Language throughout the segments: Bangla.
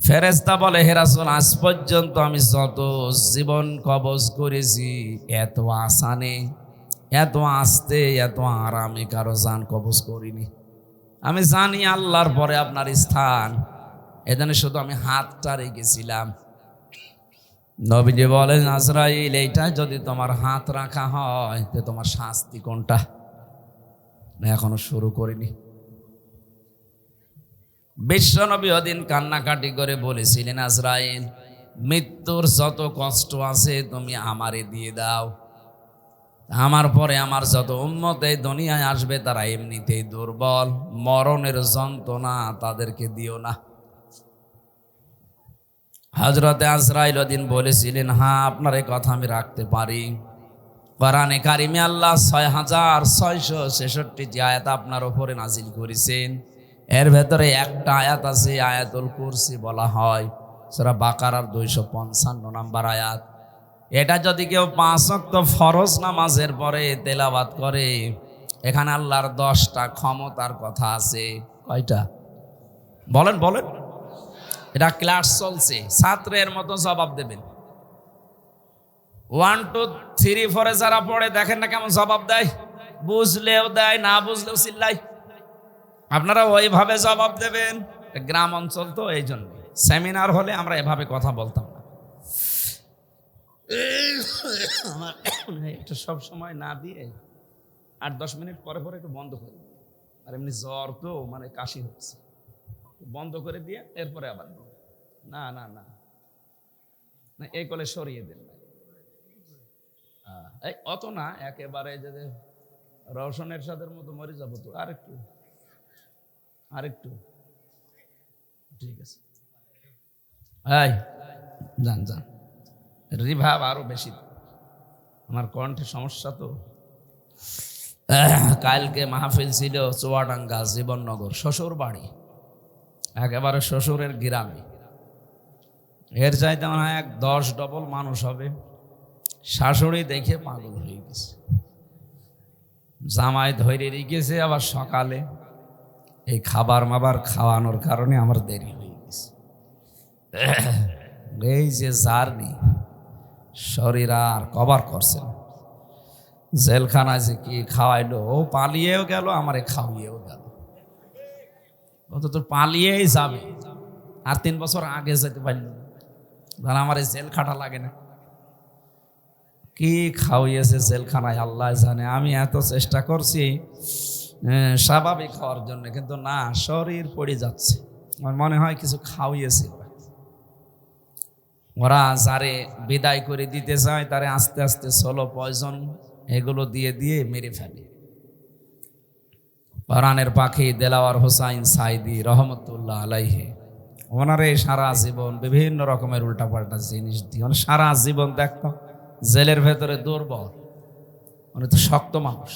ফেরেশতা বলে, হে রাসূল, আজ পর্যন্ত আমি যত জীবন কবজ করেছি এত আসানে, এত আস্তে, এত আরামে কারো জান কবজ করিনি। আমি জানি আল্লাহর পরে আপনার স্থান, এজন্য শুধু আমি হাতটা রেখেছিলাম। নবীজি বলেন, আজরাইল, এইটা যদি তোমার হাত রাখা হয় তো তোমার শাস্তি কোনটা? এখনো শুরু করিনি। বিশ্বনবী ওদিন কান্নাকাটি করে বলেছিলেন, আজরাইল, মৃত্যুর যত কষ্ট আছে তুমি আমারে দিয়ে দাও। আমার পরে আমার যত উম্মত এই দুনিয়ায় আসবে তারা এমনিতেই দুর্বল, মরণের যন্ত্রণা তাদেরকে দিও না। হযরতে আজরাইল ওদিন বলেছিলেন, হ্যাঁ, আপনার এই কথা আমি রাখতে পারি। কোরআনে কারিমে আল্লাহ 6666 আয়াত আপনার উপরে নাজিল করেছেন। এর ভেতরে একটা আয়াত আছে, আয়াতুল কুরসি বলা হয়, সূরা বাকারার 255 নম্বর আয়াত। এটা যদি কেউ 5 ওয়াক্ত ফরজ নামাজের পরে তেলাওয়াত করে, এখানে আল্লাহর 10টা ক্ষমতার কথা আছে। কয়টা? বলেন বলেন। এটা ক্লাস চলছে, ছাত্রের মতো জবাব দেবেন। 1 2 3 4 যারা পড়ে দেখেন না কেমন জবাব দেয়, বুঝলেও দেয়, না বুঝলেও চিল্লাই। আপনারা ওইভাবে জবাব দেবেন। গ্রাম অঞ্চল তো, এই জন্য সেমিনার হলে আমরা এভাবে কথা বলতাম না। একটু সব সময় না দিয়ে 8-10 মিনিট পরে পরে একটু বন্ধ করে দিই। আর এমনি জ্বর তো, মানে কাশি হচ্ছে, বন্ধ করে দিয়ে এরপরে আবার না না না না, এই কলে সরিয়ে দেন। এই অত না, একেবারে যদি রওশনের সাথের মতো মরে যাবো তো। আরেকটু আরেকটু, ঠিক আছে। এই যান যান, রিভাব আরো বেশি, আমার কণ্ঠে সমস্যা তো। কালকে মাহফিল ছিল চুয়াডাঙ্গা জীবননগর, শ্বশুর বাড়ি, একেবারে শ্বশুরের গ্রামে। এর চাইতে মনে হয় 10 ডবল মানুষ হবে। শাশুড়ি দেখে পাগল হয়ে গেছে, জামাই ধরে রেখেছে। আবার সকালে এই খাবার মাবার খাওয়ানোর কারণে আমার দেরি হয়ে গেছে। এই যে জার্নি, শরীর আর কভার করছে না। জেলখানায় যে কি খাওয়াইলো, ও পালিয়েও গেল, আমারে খাওয়িয়েও গেল। ও তো পালিয়েই যাবে, আর 3 বছর আগে যেতে পারল না, আমার এই জেল খাটা লাগে না। কি খাওয়িয়েছে জেলখানায় আল্লাহ জানে। আমি এত চেষ্টা করছি স্বাভাবিক হওয়ার জন্য, কিন্তু না, শরীর পড়ে যাচ্ছে। আমার মনে হয় কিছু খাওয়িয়েছে ওরা। যারে বিদায় করে দিতে চায় তারে আস্তে আস্তে সোলো পয়জন এগুলো দিয়ে দিয়ে মেরে ফেলে। কোরআনের পাখি দেলাওয়ার হোসাইন সাইদি রহমতুল্লাহ আলাইহি, ওনারে সারা জীবন বিভিন্ন রকমের উল্টাপাল্টা জিনিস দিয়ে, সারা জীবন দেখতাম জেলের ভেতরে দুর্বল, উনি তো শক্ত মানুষ,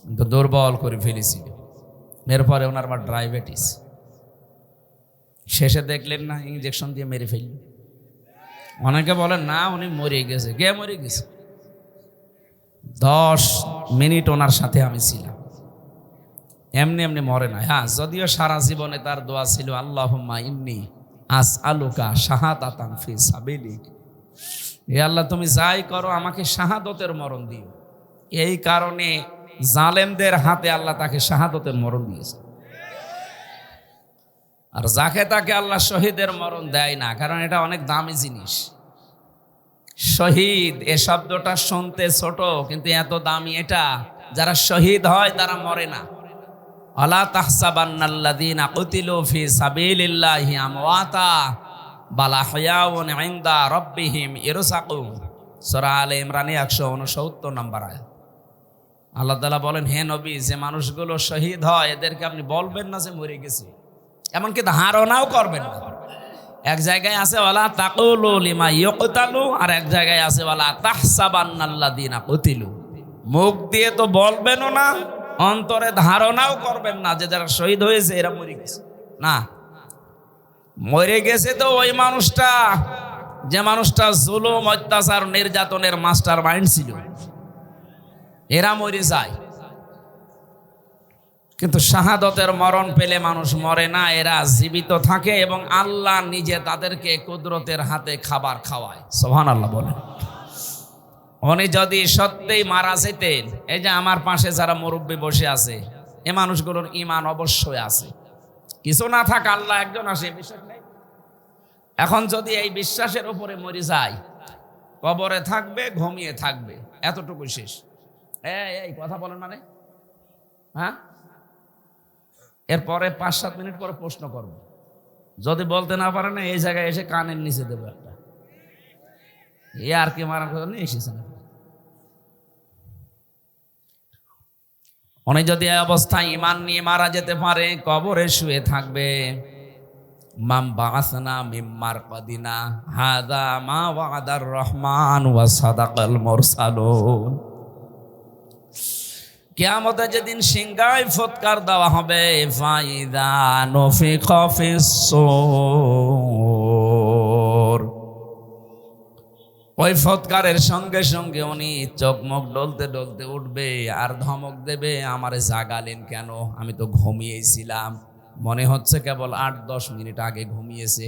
কিন্তু দুর্বল করে ফেলেছিল। এরপরে ওনার আবার ডায়াবেটিস, শেষে দেখলেন না ইঞ্জেকশন দিয়ে মেরে ফেলল। অনেকে বলেন না উনি মরে গেছে। কে মরে গেছে? 10 মিনিট ওনার সাথে আমি ছিলাম, এমনি এমনি মরে না। হ্যাঁ, যদিও সারা জীবনে তার দোয়া ছিল, আল্লাহুম্মা ইন্নী আসআলুকা শাহাদাতান ফি সাবিলিক, হে আল্লাহ, তুমি যাই করো আমাকে শাহাদতের মরণ দিও। এই কারণে জালেমদের হাতে আল্লাহ তাকে শাহাদতের মরণ দিয়েছে, আর যাকে তাকে আল্লাহ শহীদের মরণ দেয় না, কারণ এটা অনেক দামি জিনিস। শহীদ এ শব্দটা শুনতে ছোট, কিন্তু এত দামি এটা। যারা শহীদ হয় তারা মরে না। আলা তাহসাবান্নাল্লাযীনা কুতিলু ফি সাবিলিল্লাহি আমওয়াতা বাল আহইয়াউন ইনদা রাব্বিহিম ইরসাকুন, সূরা আলে ইমরান 169 নম্বর আয়াত। আল্লাহ তাআলা বলেন, হে নবী, যে মানুষগুলো শহীদ হয় এদেরকে আপনি বলবেন না যে মরে গেছে, এমনকি ধারণাও করবেন না। এক জায়গায় আছে ওয়ালা তাকুলু লিমা ইউকতালু, আর এক জায়গায় আছে ওয়ালা তাহসাবান্নাল্লাযীনা কুতিলু। মুখ দিয়ে তো বলবেনও না, অন্তরে ধারণাও করবেন না যে যারা শহীদ হয়েছে এরা মরে গেছে। না, মরে গেছে তো ওই মানুষটা, যে মানুষটা জুলুম, অত্যাচার, নির্যাতনের মাস্টার মাইন্ড ছিল, এরা মরে যায়। কিন্তু শাহাদতের মরণ পেলে মানুষ মরে না, এরা জীবিত থাকে এবং আল্লাহ নিজে তাদেরকে কুদরতের হাতে খাবার খাওয়ায়। সুবহানাল্লাহ বলেন। উনি যদি সত্যিই মারা যেতেন, এই যে আমার পাশে যারা মুরব্বী বসে আছে, এ মানুষগুলোর ঈমান অবশ্যই আছে। কিছু না থাক আল্লাহ একজন আসে, বিশ্বাস নেই। এখন যদি এই বিশ্বাসের উপরে মরে যায়, কবরে থাকবে, ঘুমিয়ে থাকবে, এতটুকু শেষ। এই কথা বলেন মানে, হ্যাঁ? এরপরে 5-7 মিনিট পরে প্রশ্ন করব, যদি বলতে না পারে না এই জায়গায় এসে কানের নিচে দেবো একটা। এ আর কি মারা কথা নিয়ে এসেছেন। উনি যদি এই অবস্থায় ঈমান নিয়ে মারা যেতে পারে, কবরে শুয়ে থাকবে। মাম বাআসনা মিন মারকাদিনা হাযা মা ওয়াদার রহমান ওয়া সাদাকাল মুরসালুন। কিয়ামতে যেদিন সিংহায় ফুৎকার দেওয়া হবে, ফাইদা নুফিখা ফিস-সূর, ওই ফুৎকারের সঙ্গে সঙ্গে উনি চোখ মুখ ডলতে ডলতে উঠবে আর ধমক দেবে, আমারে জাগালেন কেন? আমি তো ঘুমিয়েছিলাম। মনে হচ্ছে কেবল 8-10 মিনিট আগে ঘুমিয়েছে,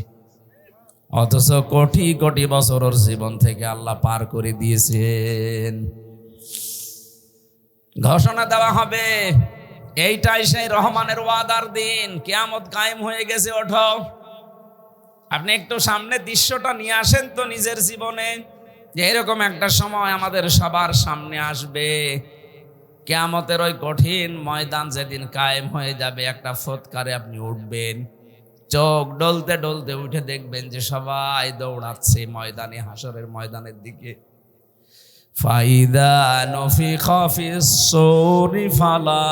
অথচ কোটি কোটি বছর ওর জীবন থেকে আল্লাহ পার করে দিয়েছেন। ঘোষণা দেওয়া হবে, এইটাই সেই রহমানের ওয়াদার দিন, কিয়ামত কায়েম হয়ে গেছে, ওঠো। আপনি একটু সামনে দৃশ্যটা নিয়ে আসেন তো নিজের জীবনে, যে এরকম একটা সময় আমাদের সবার সামনে আসবে। কিয়ামতের ওই কঠিন ময়দান যেদিন কায়েম হয়ে যাবে, একটা ফুৎকারে আপনি উঠবেন, চোখ ডলতে ডলতে উঠে দেখবেন যে সবাই দৌড়াচ্ছে ময়দানে, হাসরের ময়দানের দিকে। ফাইদা নুফিখা ফিস-সূরি ফালা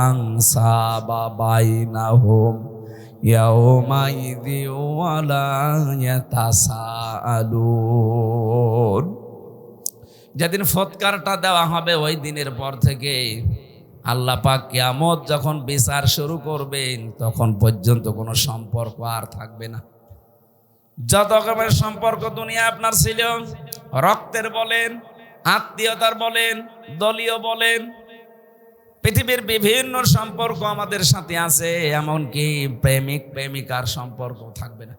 আনসাবা বাইনাহুম ইয়াওমাইযি ওয়ালা ইয়াতাসাআলুন। যেদিন ফুৎকারটা দেওয়া হবে, ওই দিনের পর থেকে আল্লাহ পাক কিয়ামত যখন বিচার শুরু করবেন, তখন পর্যন্ত কোনো সম্পর্ক আর থাকবে না। যত রকমের সম্পর্ক দুনিয়া আপনার ছিল, রক্তের বলেন, আত্মীয়তার বলেন, দলীয় বলেন, পৃথিবীর বিভিন্ন সম্পর্ক আমাদের সাথে আছে, এমনকি প্রেমিক প্রেমিকার সম্পর্ক থাকবে না।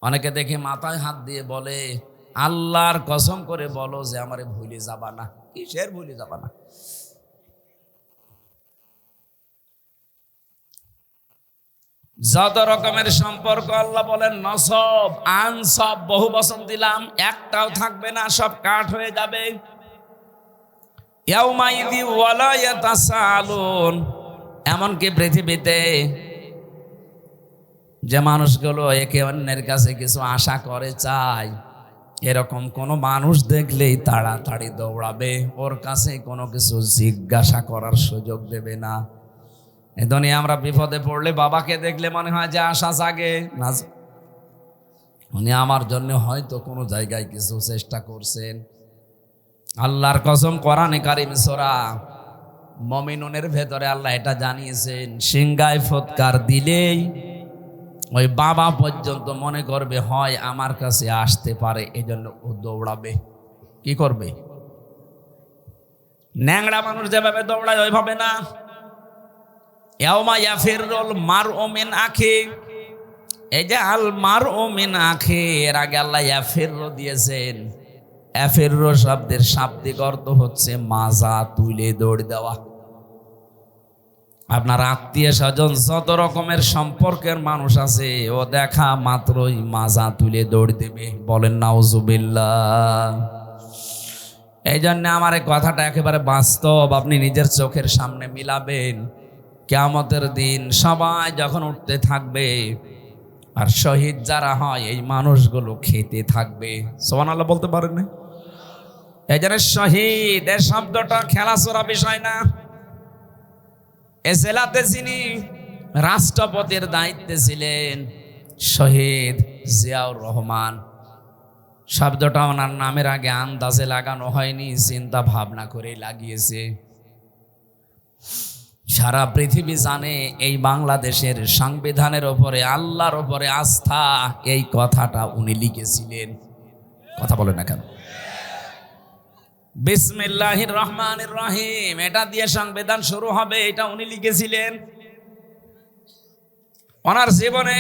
অনেকে দেখে মাথায় হাত দিয়ে বলে, আল্লাহর কসম করে বলো যে আমারে ভুলে যাবা না। কিসের ভুলে যাবা না? যত রকমের সম্পর্ক আল্লাহ বলেন নসব আনসব, বহু বচন দিলাম, একটাও থাকবে না, সব কাট হয়ে যাবে। ইয়াউমাইযি ওয়ালা ইয়াতাসাআলুন। এমনকি পৃথিবীতে যে মানুষগুলো একে অন্যের কাছে কিছু আশা করে, চায়, এরকম কোনো মানুষ দেখলেই তাড়াতাড়ি দৌড়াবে, ওর কাছে কোনো কিছু জিজ্ঞাসা করার সুযোগ দেবে না। এই দুনিয়া আমরা বিপদে পড়লে বাবাকে দেখলে মনে হয় যে আশা জাগে না, উনি আমার জন্য হয়তো কোনো জায়গায় কিছু চেষ্টা করছেন। আল্লাহর কসম, কোরআনে কারীম সূরা মুমিনুনের ভেতরে আল্লাহ এটা জানিয়েছেন, সিংহায় ফুৎকার দিলেই ওই বাবা পর্যন্ত মনে করবে হয় আমার কাছে আসতে পারে, এই জন্য ও দৌড়াবে। কি করবে? ন্যাংরা মানুষ যেভাবে দৌড়ায় ওইভাবে না। ইয়াউমা ইয়াফিরুল মারউ মিন আখি, এই যে আল মারউ মিন আখি, এর আগে আল্লাহ ইয়াফিরু দিয়েছেন। ইয়াফিরু শব্দের শাব্দিক অর্থ হচ্ছে মাজা তুলে দৌড় দেওয়া। আপনার আত্মীয় স্বজন যত রকমের সম্পর্কের মানুষ আছে, ও দেখা মাত্রই মাজা তুলে দৌড় দেবে। বলেন নাউজুবিল্লাহ। এই জন্য আমার এই কথাটা একেবারে বাস্তব, আপনি নিজের চোখের সামনে মিলাবেন। কিয়ামতের দিন সবাই যখন উঠতে থাকবে, আর শহীদ যারা হয় এই মানুষগুলো খেতে থাকবে। সুবহানাল্লাহ বলতে পারেন না? এই জন্য শহীদ এর শব্দটা খেলাচোরা বিষয় না। এ জেলাতে যিনি রাষ্ট্রপতির দায়িত্বে ছিলেন, শহীদ জিয়াউর রহমান, শব্দটা ওনার নামের আগে আন্দাজে লাগানো হয়নি, চিন্তা ভাবনা করে লাগিয়েছে। সারা পৃথিবী জানে এই বাংলাদেশের সংবিধানের ওপরে, আল্লাহর ওপরে আস্থা, এই কথাটা উনি লিখেছিলেন। কথা বলে না কেন? বিসমিল্লাহির রহমানির রহিম, এটা দিয়ে সংবিধান শুরু হবে, এটা উনি লিখেছিলেন। ওনার জীবনে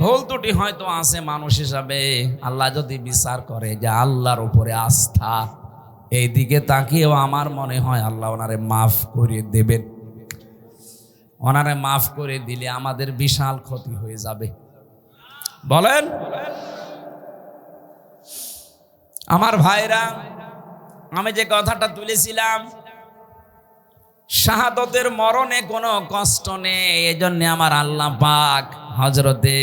ভুল ত্রুটি হয়তো আছে মানুষ হিসাবে, আল্লাহ যদি বিচার করে যে আল্লাহর উপরে আস্থা, এই দিকে তাকিয়েও আমার মনে হয় আল্লাহ ওনারে মাফ করে দেবেন। ওনারে মাফ করে দিলে আমাদের বিশাল ক্ষতি হয়ে যাবে। বলেন আমার ভাইরা, আমি যে কথাটা তুলেছিলাম, শাহাদতের মরণে কোনো কষ্ট নেই, এজন্য আমার আল্লাহ পাক হযরতে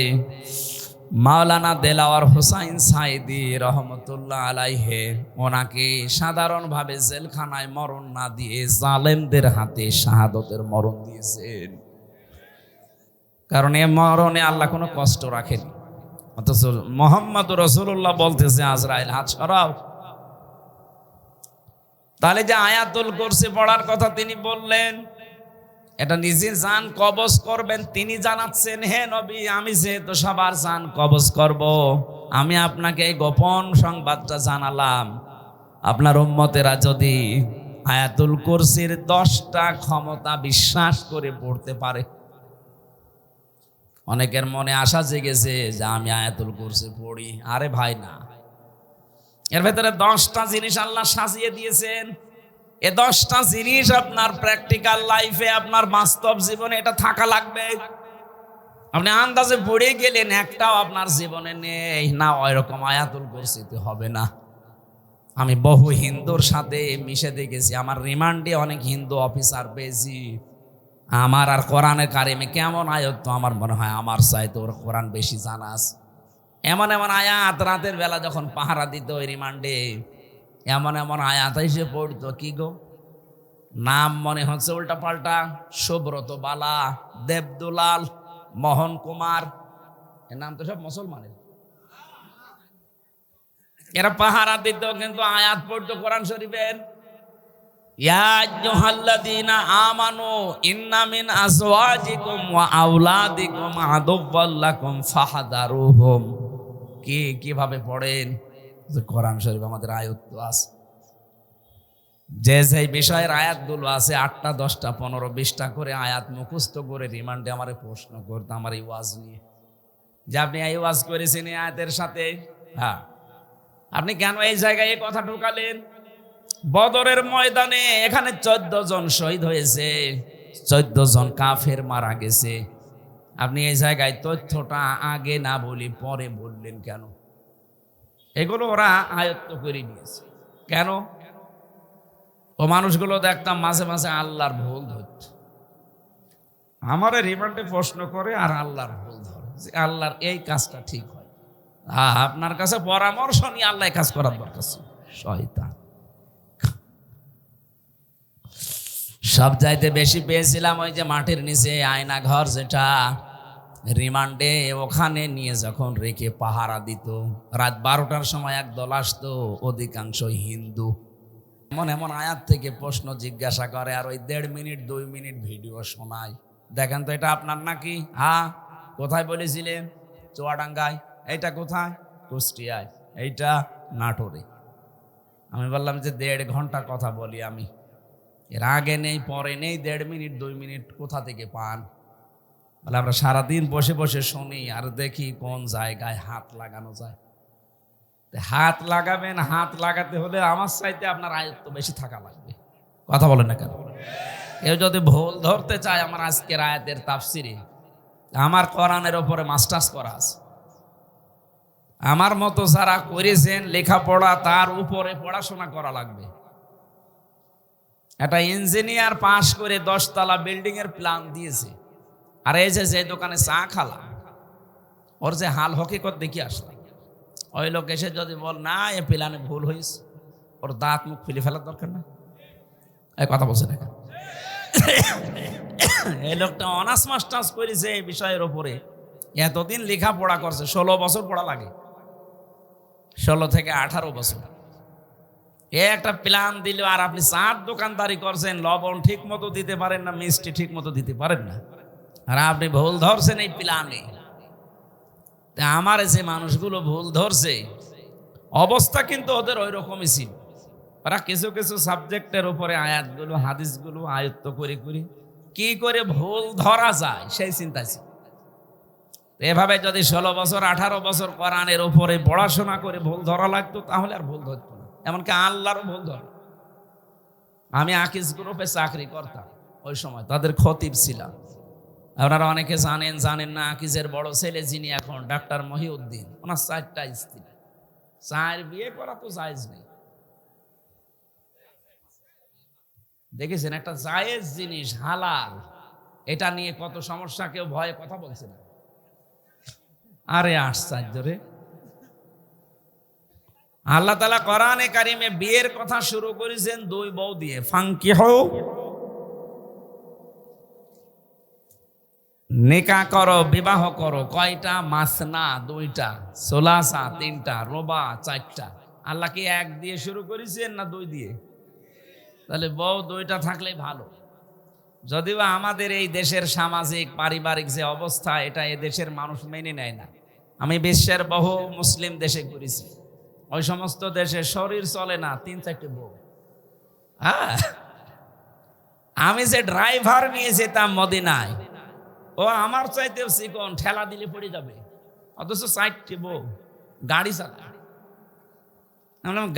মাওলানা দেলাওয়ার হোসাইন সাইদি রহমতুল্লাহ আলাইহে ওনাকে সাধারণভাবে জেলখানায় মরণ না দিয়ে জালেমদের হাতে শাহাদতের মরণ দিয়েছেন। কারণ এ মরণে আল্লাহ কোনো কষ্ট রাখেনি। অথচ মুহাম্মদ রাসূলুল্লাহ বলতেছে, আজরাইল হাত সরাও। তাহলে যে আয়াতুল কুরসি পড়ার কথা তিনি বললেন, এটা নিজে জান কবজ করবেন তিনি জানাচ্ছেন, হে নবী আমি যেহেতু সবার জান কবজ করব, আমি আপনাকে এই গোপন সংবাদটা জানালাম, আপনার উম্মতেরা যদি আয়াতুল কুরসির 10টা ক্ষমতা বিশ্বাস করে পড়তে পারে। অনেকের মনে আশা জেগেছে যে আমি আয়াতুল কুরসি পড়ি। আরে ভাই না, এর ভেতরে 10টা জিনিস আল্লাহ সাজিয়ে দিয়েছেন। এই 10টা জিনিস আপনার প্র্যাকটিক্যাল লাইফে, আপনার বাস্তব জীবনে এটা থাকা লাগবে। আপনি আন্দাজে পড়ে গেলেন, একটাও আপনার জীবনে নেই না, ওইরকম আয়াতুল কুরসিতে হবে না। আমি বহু হিন্দুর সাথে মিশে দেখেছি, আমার রিমান্ডে অনেক হিন্দু অফিসার পেয়েছি। আমার আর কোরআনের কারিমে কেমন আয়াত, তো আমার মনে হয় আমার চাইতে ওর কোরআন বেশি জানা আছে। এমন এমন আয়াত রাতের বেলা যখন পাহারা দিত ওই রিমান্ডে, এমন এমন আয়াত এসে পড়তো, কি গো নাম মনে হচ্ছে উল্টা পাল্টা, সুব্রত বালা, দেবদুলাল, মোহন কুমার, এর নাম তো সব মুসলমানের। এরা পাহারা দিত কিন্তু আয়াত পড়তো কোরআন শরীফের। ইয়া আইয়ুহাল্লাযীনা আমানু ইন্না মিন আজওয়াজিকুম ওয়া আওলাদিকুম আদুওয়াল লাকুম ফাহদারুহুম। কিভাবে পড়েন? যে কোরআন শরীফ আমাদের আয়াত আছে, যে যে বিষয়ের আয়াতগুলো আছে 8টা 10টা 15 20টা করে আয়াত মুখস্থ করে রিমান্ডে আমারে প্রশ্ন করতে, আমার এই ওয়াজ নিয়ে, যে আপনি এই ওয়াজ করেছেন এই আয়াতের সাথে, হ্যাঁ আপনি কেন এই জায়গায় এই কথা ঢোকালেন? বদরের ময়দানে এখানে 14 জন শহীদ হয়েছে, 14 জন কাফের মারা গেছে। আপনি এই জায়গায় তথ্যটা আগে না বলি পরে বললেন কেন? এগুলো ওরা আয়ত্ত করে নিয়েছে। কেন? ও মানুষগুলো দেখতাম মাঝে মাঝে আল্লাহর ভুল ধরত, আমার রিমান্ডে প্রশ্ন করে আর আল্লাহর ভুল ধরে, যে আল্লাহর এই কাজটা ঠিক হয়। আপনার কাছে পরামর্শ নিয়ে আল্লাহ কাজ করার দরকার ছিল। শয়তান। সব চাইতে বেশি পেয়েছিলাম ওই যে মাটির নিচে আয়না ঘর, যেটা রিমান্ডে ওখানে নিয়ে যখন রেখে পাহারা দিত, রাত 12টার সময় একদল আসতো, অধিকাংশ হিন্দু। এমন এমন আয়াত থেকে প্রশ্ন জিজ্ঞাসা করে আর ওই 1.5 মিনিট 2 মিনিট ভিডিও শোনায়। দেখেন তো এটা আপনার নাকি? কোথায় বলেছিলেন? চুয়াডাঙ্গায়। এইটা কোথায়? কুষ্টিয়ায়। এইটা নাটোরে। আমি বললাম যে 1.5 ঘন্টা কথা বলি আমি, এর আগে নেই পরে নেই, 1.5 মিনিট 2 মিনিট কোথা থেকে পান? বলে আমরা সারাদিন বসে বসে শুনি আর দেখি কোন জায়গায় হাত লাগানো যায়। হাত লাগাবেন, হাত লাগাতে হলে আমার চাইতে আপনার আয়ত্ত বেশি থাকা লাগবে। কথা বলেন না কেন? কেউ যদি ভুল ধরতে চায়, আমার আজকের আয়াতের তাফসিরে আমার কোরআনের ওপরে মাস্টার্স করা আছে। আমার মতো যারা করেছেন লেখাপড়া, তার উপরে পড়াশোনা করা লাগবে। একটা ইঞ্জিনিয়ার পাশ করে 10 তলা বিল্ডিং এর প্ল্যান দিয়েছে, আর এই যে দোকানে চা খালা, ওর যে হাল হকিকত দেখি আসলাম। ওই লোক এসে যদি বল না এ প্ল্যানে ভুল হয়েছে, ওর দাঁত মুখ ফেলে ফেলার দরকার না। এই কথা বলছে না? এই লোকটা অনার্স মাস্টার্স করেছে এই বিষয়ের ওপরে, এতদিন লেখাপড়া করছে, 16 বছর পড়া লাগে, 16 থেকে 18 বছর। একটা প্ল্যান দিল আর আপনি চার দোকানদারি করছেন, লবণ ঠিক মতো দিতে পারেন না, মিষ্টি ঠিক মতো দিতে পারেন না, আর আপনি ভুল ধরছেন এই প্ল্যানে। আমার যে মানুষগুলো ভুল ধরছে, অবস্থা কিন্তু ওদের ওই রকমই ছিল। ওরা কিছু কিছু সাবজেক্টের উপরে আয়াতগুলো হাদিসগুলো আয়ত্ত করে কি করে ভুল ধরা যায় সেই চিন্তা ছিল। এভাবে যদি 16 বছর 18 বছর কোরআনের উপরে পড়াশোনা করে ভুল ধরা লাগতো তাহলে আর ভুল ধরতো না, এমনকি আল্লাহরও ভুল ধরে। আমি আকিজ গ্রুপে চাকরি করতাম ওই সময়, তাদের খতিব ছিলাম। আপনারা অনেকে জানেন না, আকিজের বড় ছেলে যিনি এখন ডাক্তার মহিউদ্দিন, ওনার 4টা স্ত্রী, 4 বিয়ে করা তো জায়েজ নেই। দেখেছেন একটা জায়েজ জিনিস হালাল, এটা নিয়ে কত সমস্যা, কেউ ভয়ে কথা বলছে না। আরে আশ্চর্য রে, আল্লাহ তাআলা কোরআনে কারিমে বিয়ের কথা শুরু করেছেন 2 বউ দিয়ে, ফাঙ্কিহু, নিকাহ করো, বিবাহ করো। কয়টা? মাসনা 2টা, সোলাসা 3টা, রোবা 4টা। আল্লাহ কি 1 দিয়ে শুরু করেছেন না 2 দিয়ে? তাহলে বউ 2টা থাকলেই ভালো। যদিও আমাদের এই দেশের সামাজিক পারিবারিক যে অবস্থা, এটা এ দেশের মানুষ মেনে নেয় না। আমি বিশ্বের বহু মুসলিম দেশে ঘুরেছি, ওই সমস্ত দেশে শরীর চলে না 3-4টে বউ। হ্যাঁ, আমি যে ড্রাইভার নিয়ে যেতাম মদিনায়, ও আমার চাইতেও চিকন, ঠেলা দিলে পড়ে যাবে, অথচ 4টে বউ গাড়ি চালায়।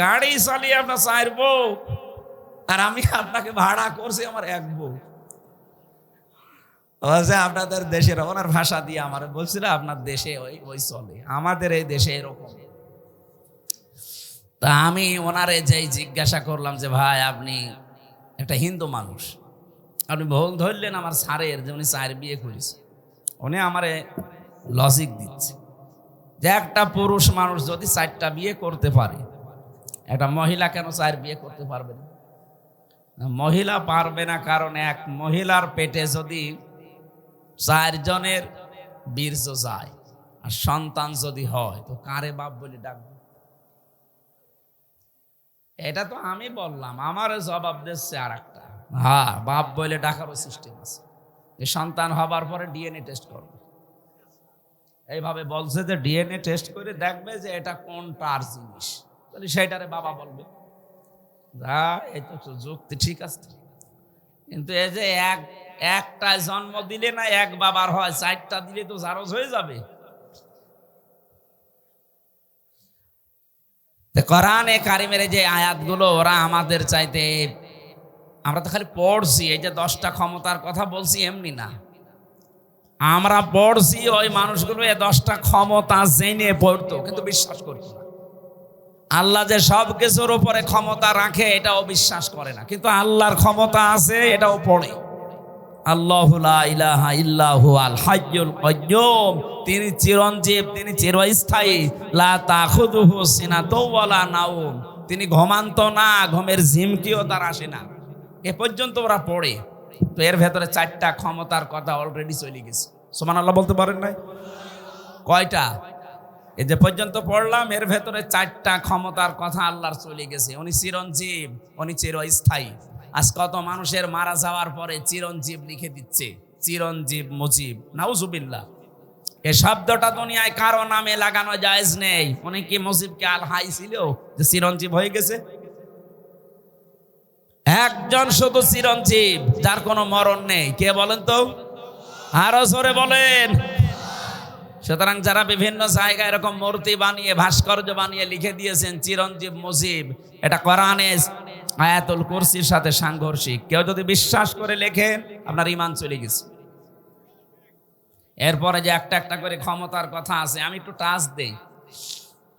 গাড়ি চালিয়ে আপনার 4 বউ, আর আমি আপনাকে ভাড়া করছি আমার 1 বউ। আপনাদের দেশের, ওনার ভাষা দিয়ে আমার বলছিল আপনার দেশে ওই চলে, আমাদের এই দেশে এরকম। তা আমি ওনারে যেই জিজ্ঞাসা করলাম যে ভাই আপনি একটা হিন্দু মানুষ, আপনি ভুল ধরলেন আমার স্যারের যে উনি 4 বিয়ে করেছে। উনি আমারে লজিক দিচ্ছে যে একটা পুরুষ মানুষ যদি 4টা বিয়ে করতে পারে, একটা মহিলা কেন 4 বিয়ে করতে পারবে না? মহিলা পারবে না কারণ এক মহিলার পেটে যদি 4 জনের বীর্য যায় আর সন্তান যদি হয়, তো কারে বাপ বলে ডাকবে? এটা তো আমি বললাম, আমার জবাব দিচ্ছে আর একটা, হ্যাঁ বাপ বলে ডাকারও সিস্টেম আছে। এই সন্তান হবার পরে ডিএনএ টেস্ট করবে, এইভাবে বলছে যে ডিএনএ টেস্ট করে দেখবে যে এটা কোনটার জিনিস, তাহলে সেইটারে বাবা বলবে। এই তো যুক্তি ঠিক আছে, কিন্তু এই যে একটা জন্ম দিলে না 1 বাবার হয়, 4টা দিলে তো জারজ হয়ে যাবে। কোরআনে কারিমের যে আয়াতগুলো, ওরা আমাদের চাইতে, আমরা তো খালি পড়ছি, এই যে 10টা ক্ষমতার কথা বলছি এমনি না, আমরা পড়ছি ওই মানুষগুলো 10টা ক্ষমতা জেনে পড়তো কিন্তু বিশ্বাস করতো না। আল্লাহ যে সব কিছুর উপরে ক্ষমতা রাখে এটাও বিশ্বাস করে না, কিন্তু আল্লাহর ক্ষমতা আছে এটাও পড়ে। আল্লাহু লা ইলাহা ইল্লাহু আল হাইয়ুল কাইয়্যুম, তিনি চিরঞ্জীব, তিনি চিরস্থায়ী। লা তাখুযুহু সিনাতুন ওয়ালা নাওম, তিনি ঘুমান্ত না, ঘুমের ঝিমকিও তার আসে না। এ পর্যন্ত ওরা পড়ে। তো এর ভেতরে 4টা ক্ষমতার কথা অলরেডি চলে গেছে। সুবহানাল্লাহ বলতে পারেন নাই? কয়টা? এই যে পর্যন্ত পড়লাম, এর ভেতরে 4টা ক্ষমতার কথা আল্লাহর চলে গেছে। উনি চিরঞ্জীব, উনি চিরস্থায়ী। আজ কত মানুষের মারা যাওয়ার পরে চিরঞ্জীব লিখে দিচ্ছে, চিরঞ্জীব মুজিব, নাউজুবিল্লাহ। এই শব্দটা দুনিয়ায় কারো নামে লাগানো জায়েজ নেই। উনি কি মুজিবকে আল হাই ছিল যে চিরঞ্জীব হয়ে গেছে? একজন শুধু চিরঞ্জীব, যার কোনো মরণ নেই। কে বলেন তো? আরো জোরে বলেন। সুতরাং যারা বিভিন্ন জায়গায় এরকম মূর্তি বানিয়ে, ভাস্কর্য বানিয়ে লিখে দিয়েছেন চিরঞ্জীব মুজিব, এটা কোরআনে আয়াতুল কুরসির সাথে সাংঘর্ষিক। কেউ যদি বিশ্বাস করে লেখেন, আপনার ঈমান চলে গেছে। এরপরে যে একটা একটা করে ক্ষমতার কথা আছে, আমি একটু টাচ দেই।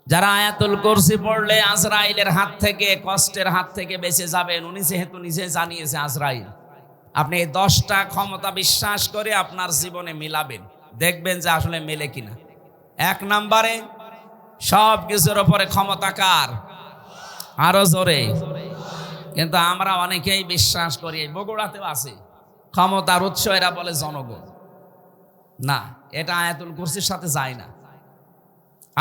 যারা আয়াতুল কুরসি পড়লে আজরাইলের হাত থেকে, কষ্টের হাত থেকে বেঁচে যাবেন, উনি যেহেতু নিজে জানিয়েছে আজরাইল, আপনি এই 10টা ক্ষমতা বিশ্বাস করে আপনার জীবনে মিলাবেন, দেখবেন যে আসলে মেলে কিনা। 1 নম্বরে সব কিছুর উপরে ক্ষমতা কার? আরো জোরে। কিন্তু আমরা অনেকেই বিশ্বাস করি, বগুড়াতেও আছে, ক্ষমতার উৎস এরা বলে জনগণ। না, এটা আয়াতুল কুরসির সাথে যায় না।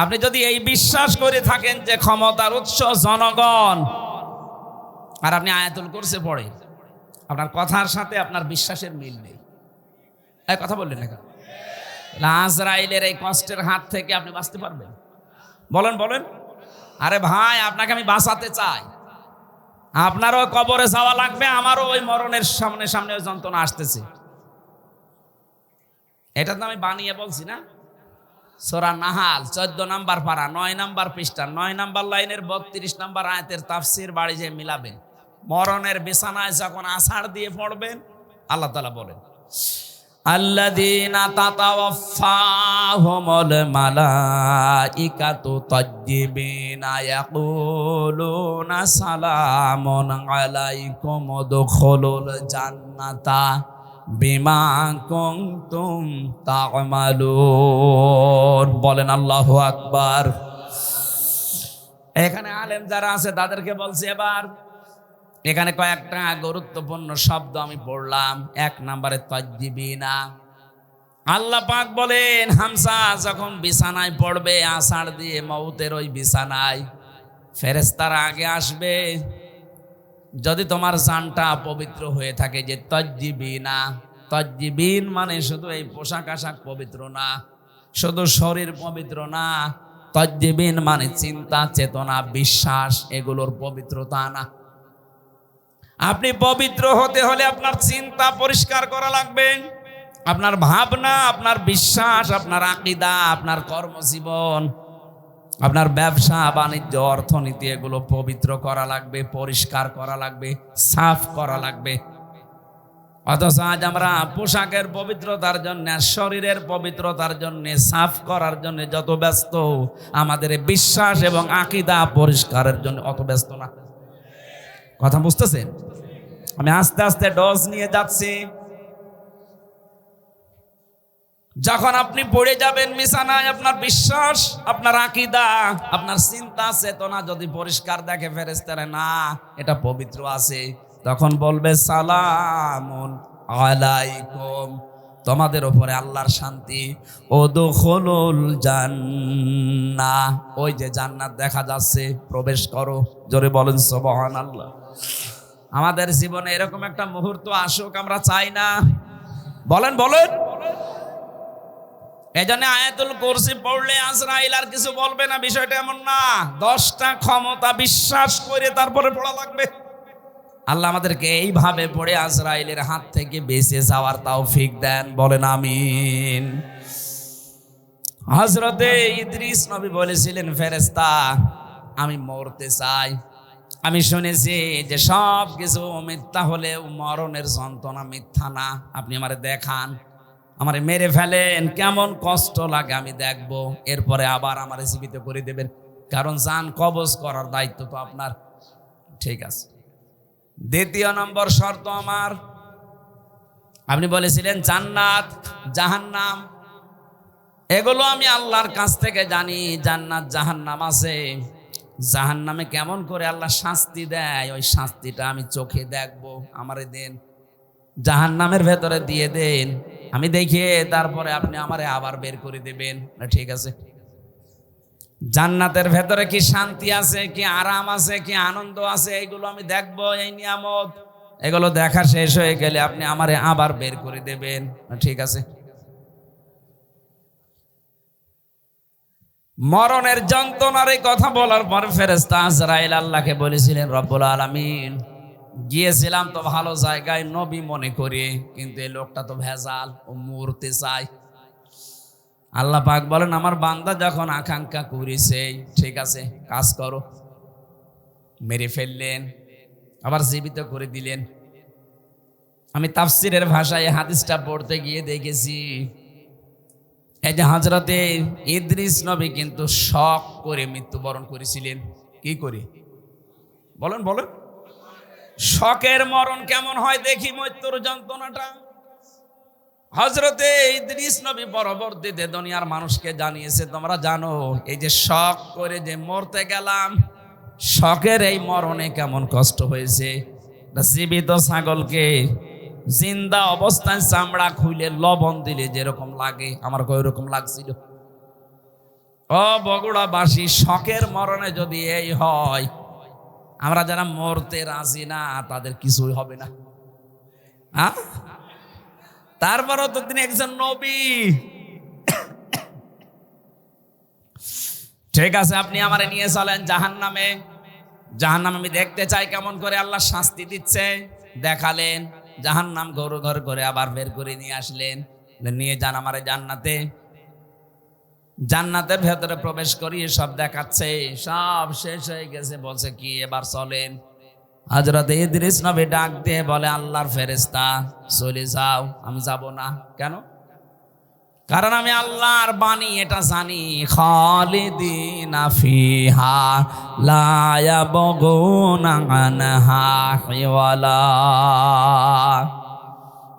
আপনি যদি এই বিশ্বাস করে থাকেন যে ক্ষমতার উৎস জনগণ, আর আপনি আয়াতুল কুরসি পড়েন, আপনার কথার সাথে আপনার বিশ্বাসের মিল নেই। এই কথা বললেন না? আজরাইলের এই কষ্টের হাত থেকে আপনি বাঁচতে পারবেন? বলেন বলেন। আরে ভাই, আপনাকে আমি বাঁচাতে চাই, আপনারও কবরে যাওয়া লাগবে, আমারও ওই মরণের সামনে সামনে ওই যন্ত্রণা আসতেছে। এটা তো আমি বানিয়ে বলছি না। সূরা নাহাল 14 নাম্বার পারা 9 নাম্বার পৃষ্ঠা 9 নাম্বার লাইনের 32 নাম্বার আয়াতের তাফসীর বাড়ি যে মিলাবেন। মরণের বিছানায় যখন আছাড় দিয়ে পড়বেন, আল্লাহ তাআলা বলেন আল্লাযীনা তাতাওয়াফাহুমুল মালাইকাতু তাজ্জিবিনা ইয়াকুলুনা সালামুন আলাইকুম উদখুলুল জান্নাতা বিমা কুনতুম তা'মালুন। বলেন আল্লাহু আকবার। এখানে আলেম যারা আছে তাদেরকে বলছি, এবার এখানে কয়েকটা গুরুত্বপূর্ণ শব্দ আমি পড়লাম। 1 নম্বরে তাজ্জিবিনা। আল্লাহ পাক বলেন হামজা যখন বিছানায় পড়বে আষাঢ় দিয়ে মউতের ওই বিছানায়, ফেরেশতারা আগে আসবে। যদি তোমার জানটা পবিত্র হয়ে থাকে, যে তাজ্জিবিনা, তাজ্জিবিন মানে শুধু এই পোশাক আশাক পবিত্র না, শুধু শরীর পবিত্র না, তাজ্জিবিন মানে চিন্তা চেতনা বিশ্বাস এগুলোর পবিত্রতা না। আপনি পবিত্র হতে হলে আপনার চিন্তা পরিষ্কার করা লাগবে, আপনার ভাবনা, আপনার বিশ্বাস, আপনার আকীদা, আপনার কর্মজীবন, আপনার ব্যবসা বাণিজ্য অর্থনীতি এগুলো পবিত্র করা লাগবে, পরিষ্কার করা লাগবে, সাফ করা লাগবে। অথচ আজ আমরা পোশাকের পবিত্রতার জন্য, শরীরের পবিত্রতার জন্য, সাফ করার জন্য যত ব্যস্ত, আমাদের বিশ্বাস এবং আকীদা পরিষ্কারের জন্য অত ব্যস্ত না। কথা বুঝতেছেন? আমি আস্তে আস্তে ডোজ নিয়ে যাচ্ছি। যখন আপনি পড়ে যাবেন বিছানায়, আপনার বিশ্বাস, আপনার আকীদা, আপনার চিন্তা চেতনা যদি পরিষ্কার দেখে ফেরেশতারা, না এটা পবিত্র আছে, তখন বলবে সালামুন আলাইকুম, তোমাদের উপরে আল্লাহর শান্তি, উদখুলুল জান্নাহ, ওই যে জান্নাত দেখা যাচ্ছে, প্রবেশ করো। জোরে বলেন সুবহানাল্লাহ। আমাদের জীবনে এরকম একটা মুহূর্ত আসুক, আমরা চাই না? বলেন বলেন। এজন্য আয়াতুল কুরসি পড়লে আজরাইল আর কিছু বলবে না, বিষয়টা এমন না। 10টা ক্ষমতা বিশ্বাস করে তারপরে পড়া লাগবে। আল্লাহ আমাদেরকে এইভাবে পড়ে আজরাইলের হাত থেকে বেঁচে যাওয়ার তৌফিক দেন। বলেন আমিন। হযরতে ইদ্রিস নবী বলেছিলেন, ফেরেশতা আমি মরতে চাই। আমি শুনেছি যে সব কিছু মিথ্যা হলেও মরণের যন্ত্রণা মিথ্যা না। আপনি আমারে দেখান, আমারে মেরে ফেলেন, কেমন কষ্ট লাগে আমি দেখব, এরপরে আবার আমারে জীবিত করে দেবেন, কারণ জান কবজ করার দায়িত্ব তো আপনার। ঠিক আছে। 2 নম্বর শর্ত আমার, আপনি বলেছিলেন জান্নাত জাহান্নাম এগুলো আমি আল্লাহর কাছ থেকে জানি। জান্নাত জাহান্নাম আছে, জাহান্নামে কেমন করে আল্লাহ শাস্তি দেয়, ওই শাস্তিটা আমি চোখে দেখব, আমারে দেন। জাহান্নামের ভেতরে দিয়ে দেন, আমি দেখিয়ে তারপরে আপনি আমারে আবার বের করে দেবেন। ঠিক আছে। জান্নাতের ভেতরে কি শান্তি আছে, কি আরাম আছে, কি আনন্দ আছে, এইগুলো আমি দেখবো, এই নিয়ামত এগুলো দেখা শেষ হয়ে গেলে আপনি আমারে আবার বের করে দেবেন। ঠিক আছে। মরণের যন্ত্রণার এই কথা বলার পর ফেরেশতা আজরাইল আল্লাহকে বলেছিলেন, রব্বুল আলামিন গিয়েছিলাম তো ভালো জায়গায় নবী মনে করে, কিন্তু এই লোকটা তো ভেজাল, ও মরতে চায়। আল্লাহ পাক বলেন, আমার বান্দা যখন আকাঙ্ক্ষা করেছে, ঠিক আছে কাজ করো। মেরে ফেললেন, আবার জীবিত করে দিলেন। আমি তাফসীরের ভাষায় হাদিসটা পড়তে গিয়ে দেখেছি, এই যে হযরতে ইদ্রিস নবী কিন্তু শক করে মৃত্যুবরণ করেছিলেন। কি করে বলেন বলেন। শকের মরণ কেমন হয় দেখি, মৃত্যুর যন্ত্রণাটা। হযরতে ইদ্রিস নবী পরবর্তীতে দুনিয়ার মানুষকে জানিয়েছে, তোমরা জানো এই যে শক করে যে মরতে গেলাম, শকের এই মরণে কেমন কষ্ট হয়েছে। জীবিত ছাগলকে জিন্দা অবস্থায় চামড়া খুলে লবণ দিলে যেরকম লাগে, আমার ওইরকম লাগছিল। ও বগুড়াবাসী, শকের মরণে যদি এই হয়, আমরা যারা মরতে রাজি না তাদের কিছুই হবে না। হ্যাঁ, তারপরও তো তিনি একজন নবী। ঠিক আছে, আপনি আমারে নিয়ে চলেন জাহান্নামে। জাহান্নাম আমি দেখতে চাই কেমন করে আল্লাহ শাস্তি দিচ্ছে, দেখালেন। জাহান্নাম ঘর ঘর করে আবার বের করে নিয়ে আসলেন, নিয়ে যান আমারে জান্নাতে। জান্নাতের ভেতরে প্রবেশ করিয়ে সব দেখাচ্ছে, সব শেষ হয়ে গেছে। বলছে কি এবার চলেন। হযরত ইদ্রিস নবী ডাক দিয়ে বলে, আল্লাহর ফেরেশতা চলে যাও। আমি যাব না। কেন? কারণ আমি আল্লাহর বাণী এটা জানি, খালিদিনা ফিহা লা ইয়াবগুনা আনহা হিওয়ালা।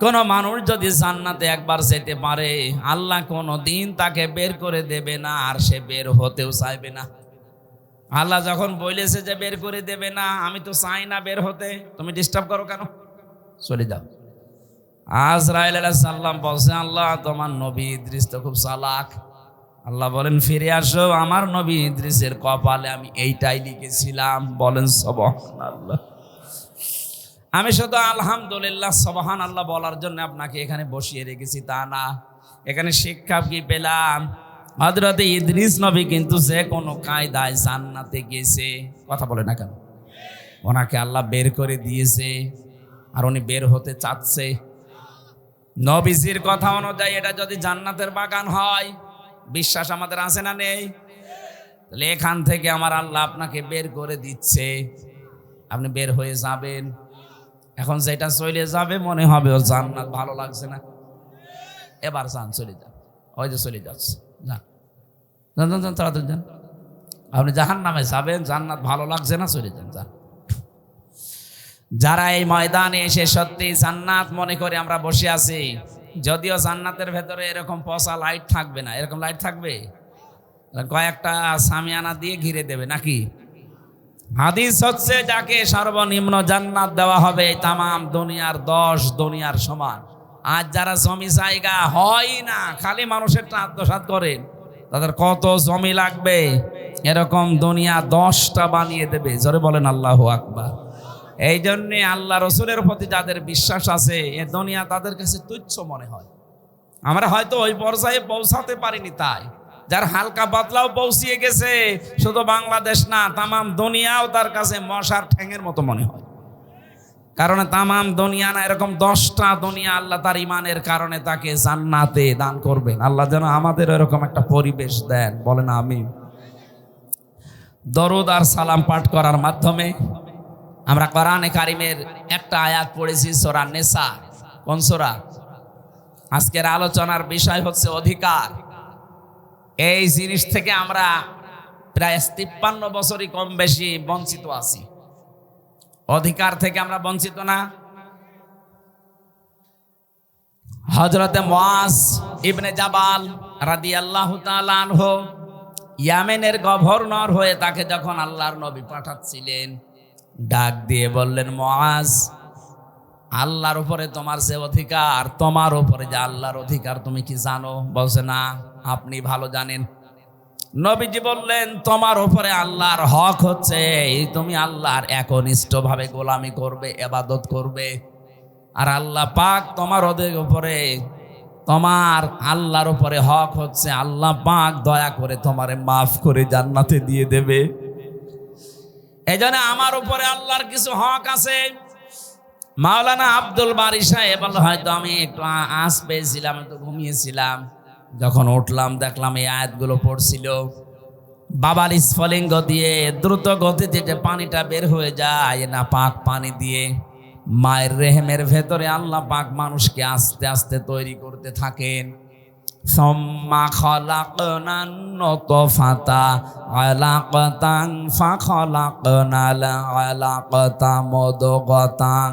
কোন মানুষ যদি জান্নাতে একবার যেতে পারে, আল্লাহ কোনো দিন তাকে বের করে দেবে না, আর সে বের হতেও চাইবে না। আল্লাহ যখন বলেছে যে বের করে দেবে না, আমি তো চাই না বের হতে, তুমি ডিস্টার্ব করো কেন? চলে যাও। আজরাইল আলাইহিস সালাম বলছে, আল্লাহ তোমার নবী ইদ্রিস তো খুব চালাক। আল্লাহ বলেন, ফিরে আসো, আমার নবী ইদ্রিসের কপালে আমি এইটাই লিখেছিলাম। বলেন সুবহানাল্লাহ। আমি শুধু আলহামদুলিল্লাহ সুবহানাল্লাহ বলার জন্য আপনাকে এখানে বসিয়ে রেখেছি তা না। এখানে শিক্ষা কি পেলাম? হযরত ইদ্রিস নবী কিন্তু যে কোনো কায়দায় জান্নাতে গেছে। কথা বলে না কেন? ওনাকে আল্লাহ বের করে দিয়েছে, আর উনি বের হতে চাচ্ছে। নবীজির কথা অনুযায়ী এটা যদি জান্নাতের বাগান হয়, বিশ্বাস আমাদের আছে না নেই? তাহলে এখান থেকে আমার আল্লাহ আপনাকে বের করে দিচ্ছে, আপনি বের হয়ে যাবেন। এখন যেটা চলে যাবে মনে হবে ও জান্নাত ভালো লাগছে না, এবার যান, চলে যান। ওই যে চলে যাচ্ছে, যান যান যান, তাড়াতাড়ি যান। আপনি জাহান্নামে যাবেন, জান্নাত ভালো লাগছে না, চলে যান, যান। যারা এই ময়দানে এসে সত্যি জান্নাত মনে করে আমরা বসে আছি, যদিও জান্নাতের ভেতরে এরকম পচা লাইট থাকবে না, এরকম লাইট থাকবে, কয়েকটা সামিয়ানা দিয়ে ঘিরে দেবে নাকি? হাদিস হচ্ছে, যাকে সর্বনিম্ন জান্নাত দেওয়া হবে তামাম দুনিয়ার 10 দুনিয়ার সমান। আজ যারা জমি জায়গা হয় না, খালি মানুষের আত্মসাৎ করে, তাদের কত জমি লাগবে, এরকম দুনিয়া 10টা বানিয়ে দেবে। জোরে বলেন আল্লাহু আকবার। এই জন্যে আল্লাহ রসুলের প্রতি যাদের বিশ্বাস আছে, এ দুনিয়া তাদের কাছে তুচ্ছ মনে হয়। আমরা হয়তো ওই পর্যায়ে পৌঁছাতে পারিনি, তাই যার হালকা পাতলাও পৌঁছিয়ে গেছে, শুধু বাংলাদেশ না, তামাম দুনিয়াও তার কাছে মশার ঠ্যাঙের মতো মনে হয়। কারণ তামাম দুনিয়া না, এরকম 10টা দুনিয়া আল্লাহ তার ইমানের কারণে তাকে জান্নাতে দান করবেন। আল্লাহ যেন আমাদের এরকম একটা পরিবেশ দেন, বলেন আমিন। দরুদ আর সালাম পাঠ করার মাধ্যমে আমরা কোরআনে কারিমের একটা আয়াত পড়েছি, সূরা নিসা। কোন সূরা? আজকের আলোচনার বিষয় হচ্ছে অধিকার। এই জিনিস থেকে আমরা প্রায় 53 বছরই কম বেশি বঞ্চিত আছি। অধিকার থেকে আমরা বঞ্চিত না? হযরতে মুআজ ইবনে জাবাল রাদিয়াল্লাহু তাআলা আনহু ইয়ামেনের গভর্নর হয়ে তাকে যখন আল্লাহর নবী পাঠাচ্ছিলেন, ডাক দিয়ে বললেন, মুআজ, আল্লাহর উপরে তোমার যে অধিকার, তোমার উপরে যে আল্লাহর অধিকার তুমি কি জানো? বলছে, না, আপনি ভালো জানেন। নবীজি বললেন, তোমার উপরে আল্লাহর হক হচ্ছে তুমি আল্লাহর একনিষ্ঠভাবে গোলামি করবে, ইবাদত করবে। আর আল্লাহ পাক তোমার উপরে, তোমার আল্লাহর উপরে হক হচ্ছে আল্লাহ পাক দয়া করে তোমারে মাফ করে জান্নাতে দিয়ে দেবে। এজন্য আমার উপরে আল্লাহর কিছু হক আছে। মাওলানা আব্দুল বারী সাহেব, হয়তো আমি একটু আঁচ পেয়েছিলাম, একটু ঘুমিয়েছিলাম, যখন উঠলাম দেখলাম এই আয়াতগুলো পড়ছিল। বাবার স্ফলিঙ্গ দিয়ে দ্রুত গতিতে যে পানিটা বের হয়ে যায়, না পাক পানি দিয়ে মায়ের রেহেমের ভেতরে আল্লাহ পাক মানুষকে আস্তে আস্তে তৈরি করতে থাকেন। সুম্মা খালাকনান নুতফাতা আলাকাতান ফাখালাকনাল আলাকাতা মুদগাতান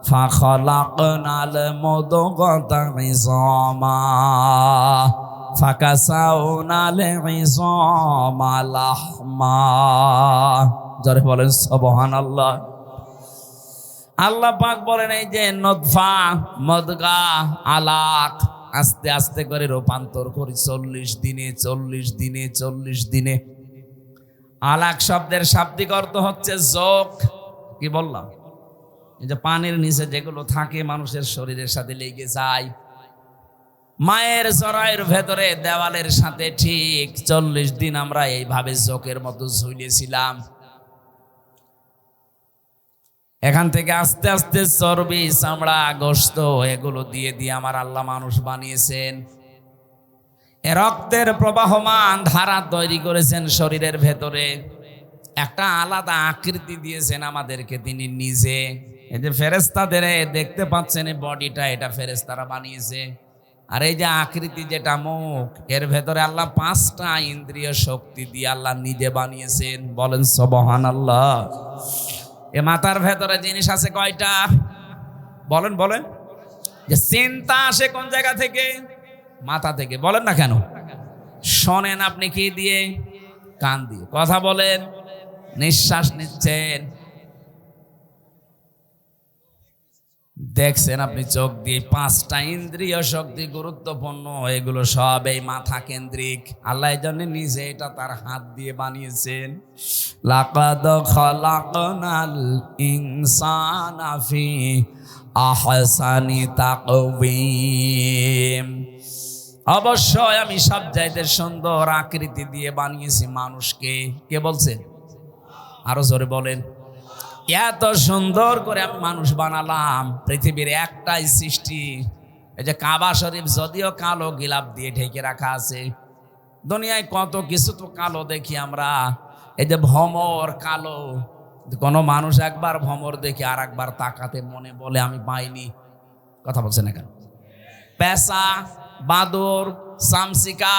ফাখালাকনাল মুদগাতা ইযামা ফাকাসাউনাল ইযামা লাহমা। জোরে বলেন সুবহানাল্লাহ। আল্লাহ পাক বলেন, এই যে নতফা, মদগা, আলাক, আস্তে আস্তে করে রূপান্তর করি 40 দিনে 40 দিনে 40 দিনে। আলাক শব্দের শাব্দিক অর্থ হচ্ছে যোগ। কি বললাম? এই যে পানির নিচে যেগুলো থাকে মানুষের শরীরের সাথে লেগে যায়, মায়ের জরায়ুর ভেতরে দেওয়ালের সাথে ঠিক 40 দিন আমরা এইভাবে যোগের মতো ঝুলিয়েছিলাম। এখান থেকে আস্তে আস্তে চর্বি, চামড়া, গোশত এগুলো দিয়ে দিয়ে আমার আল্লাহ মানুষ বানিয়েছেন। এ রক্তের প্রবাহমান ধারা তৈরি করেছেন শরীরের ভেতরে, একটা আলাদা আকৃতি দিয়েছেন আমাদেরকে তিনি নিজে। এই যে ফেরেশতাদের দেখতে পাচ্ছেন এই বডিটা, এটা ফেরেশতারা বানিয়েছে। আর এই যে আকৃতি যেটা মুখ, এর ভেতরে আল্লাহ 5টা ইন্দ্রিয় শক্তি দিয়ে আল্লাহ নিজে বানিয়েছেন। বলেন সুবহানাল্লাহ। এ মাথার ভেতরে জিনিস আছে কয়টা? বলেন বলেন। যে চিন্তা আসে কোন জায়গা থেকে? মাথা থেকে। বলেন না কেন? শোনেন আপনি কি দিয়ে? কান দিয়ে। কথা বলেন, নিঃশ্বাস নিচ্ছেন, দেখছেন আপনি চোখ দিয়ে। 5টা ইন্দ্রিয় শক্তি গুরুত্বপূর্ণ, এগুলো সব এই মাথা কেন্দ্রিক। আল্লাহ এই জন্য নিজে এটা তার হাত দিয়ে বানিয়েছেন। লাকাদ খালাকনাল ইনসানা ফি আহসানি তাকওয়িম। অবশ্যই আমি সব চাইতে সুন্দর আকৃতি দিয়ে বানিয়েছি মানুষকে। কে বলছেন? আরো জোরে বলেন। এত সুন্দর করে আমি মানুষ বানালাম। পৃথিবীর একটাই সৃষ্টি, এই যে কাবা শরীফ, যদিও কালো গিলাপ দিয়ে ঢেকে রাখা আছে। দুনিয়ায় কত কিছু তো কালো দেখি আমরা। এই যে ভমর কালো, কোনো মানুষ একবার ভমর দেখে আর একবার তাকাতে মনে বলে আমি পাইনি। কথা বলছে না কেন? পেঁচা, বাদর, চামচিকা,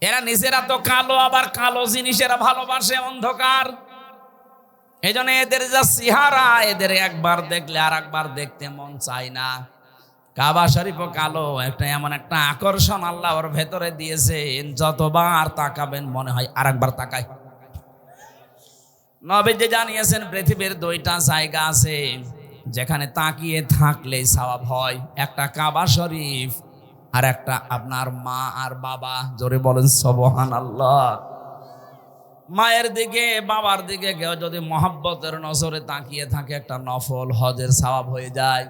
এরা নিজেরা তো কালো, আবার কালো জিনিস এরা ভালোবাসে, অন্ধকার। এই জন্য এদের যা চেহারা, এদের একবার দেখলে আর একবার দেখতে মন চায় না। কাবা শরীফও কালো, একটা এমন একটা আকর্ষণ আল্লাহ ওর ভেতরে দিয়েছে, যতবার তাকাবেন মনে হয় আর একবার তাকাই। নবীজি জানিয়েছেন পৃথিবীর 2টা জায়গা আছে যেখানে তাকিয়ে থাকলে সওয়াব হয়। একটা কাবা শরীফ, আর একটা আপনার মা আর বাবা। জোরে বলেন সুবহানাল্লাহ। মায়ের দিকে, বাবার দিকে কেউ যদি মহব্বতের নজরে তাকিয়ে থাকে, একটা নফল হজের সওয়াব হয়ে যায়।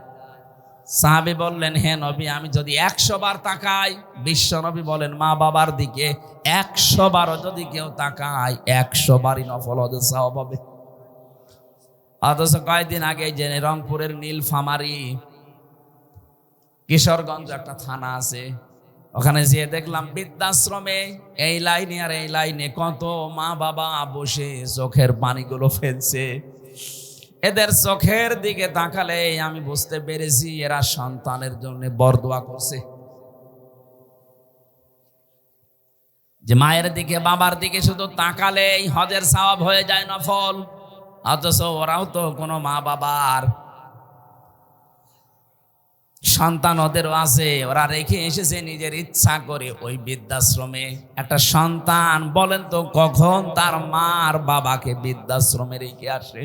সাহাবী বললেন, হে নবী, আমি যদি 100 বার তাকাই? বিশ্ব নবী বলেন, মা বাবার দিকে 100 বারও যদি কেউ তাকায়, 100 বারই নফল হজের সওয়াব হবে। অথচ কয়েকদিন আগে যে রংপুরের নীলফামারী, কিশোরগঞ্জ একটা থানা আছে, ওখানে যেয়ে দেখলাম বৃদ্ধাশ্রমে এই লাইনে আর এই লাইনে কত মা বাবা বসে চোখের পানিগুলো ফেলছে। এদের চোখের দিকে তাকালে আমি বুঝতে পেরেছি এরা সন্তানের জন্য বরদোয়া করছে। যে মায়ের দিকে, বাবার দিকে শুধু তাকালেই হজের সওয়াব হয়ে যায় নফল। অথচ ওরাও তো কোনো মা বাবার সন্তান ওদেরও আছে, ওরা রেখে এসেছে নিজের ইচ্ছা করে ওই বৃদ্ধাশ্রমে। একটা সন্তান বলেন তো কখন তার মা আর বাবাকে বৃদ্ধাশ্রমে রেখে আসে?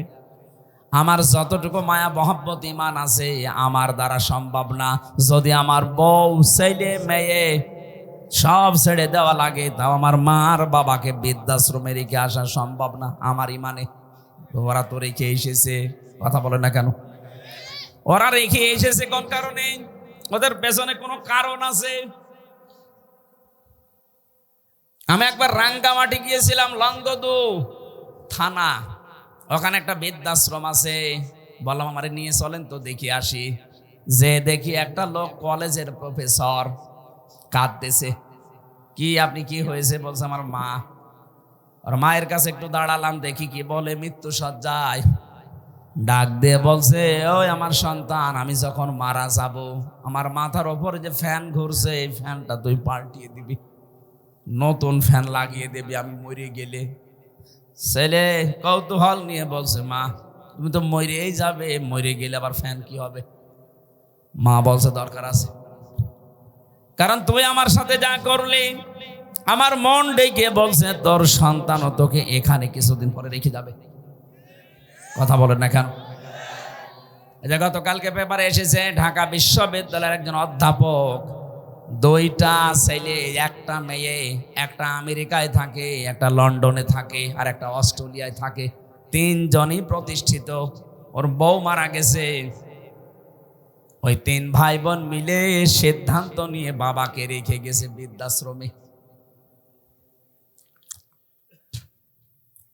আমার যতটুকু মায়া মহব্বত ইমান আছে, আমার দ্বারা সম্ভব না। যদি আমার বউ, ছেলে, মেয়ে সব ছেড়ে দেওয়া লাগে, তাও আমার মা আর বাবাকে বৃদ্ধাশ্রমে রেখে আসা সম্ভব না আমার ইমানে। ওরা তো রেখে এসেছে। কথা বলে না কেন? ওরা রেখে এসেছে কোন কারণে? ওদের পেছনে কোনো কারণ আছে। আমি একবার রাঙ্গামাটি গিয়েছিলাম, লংগদু থানা, ওখানে একটা বৃদ্ধাশ্রম আছে। বললাম আমারে নিয়ে চলেন তো দেখি আসি। যে দেখি একটা লোক কলেজের প্রফেসর কাঁদতেছে। কি আপনি, কি হয়েছে? বলছে আমার মা। আর মায়ের কাছে একটু দাঁড়ালাম, দেখি কি বলে। মৃত্যু সজ্জায় ডাক দিয়ে বলছে, ওই আমার সন্তান, আমি যখন মারা যাব, আমার মাথার ওপরে যে ফ্যান ঘুরছে, এই ফ্যানটা তুই পাল্টিয়ে দিবি, নতুন ফ্যান লাগিয়ে দিবি আমি মরে গেলে। ছেলে কৌতূহল নিয়ে বলছে, মা তুমি তো মরেই যাবে, মরে গেলে আবার ফ্যান কি হবে? মা বলছে দরকার আছে, কারণ তুই আমার সাথে যা করলি, আমার মন ডেকে বলছে তোর সন্তানও তোকে এখানে কিছুদিন পরে রেখে যাবে। কথা বলেন না কেন? এই যে গতকালকে পেপারে এসেছে, ঢাকা বিশ্ববিদ্যালয়ের একজন অধ্যাপক, 2টা ছেলে, একটা মেয়ে, একটা আমেরিকায় থাকে, একটা লন্ডনে থাকে, আর একটা অস্ট্রেলিয়ায় থাকে। 3 জনই প্রতিষ্ঠিত। ওর বউ মারা গেছে। ওই 3 ভাই বোন মিলে সিদ্ধান্ত নিয়ে বাবাকে রেখে গেছে বৃদ্ধাশ্রমে।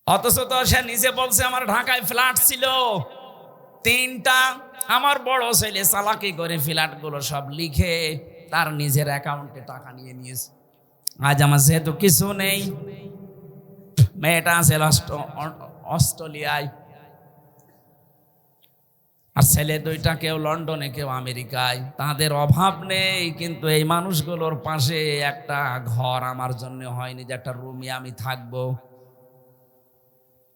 অথচ তো সে নিজে বলছে আমার ঢাকায় ফ্ল্যাট ছিল 3টা। আমার বড় ছেলে চালাকি করে ফ্ল্যাটগুলো সব লিখে তার নিজের অ্যাকাউন্টে টাকা নিয়ে নিয়েছে। আজ আমার যেহেতু কিছু নেই, মেয়েটা আছে অস্ট্রেলিয়ায়, আর ছেলে 2টা কেউ লন্ডনে কেউ আমেরিকায়। তাদের অভাব নেই, কিন্তু এই মানুষগুলোর পাশে একটা ঘর আমার জন্য হয়নি যে একটা রুমে আমি থাকবো।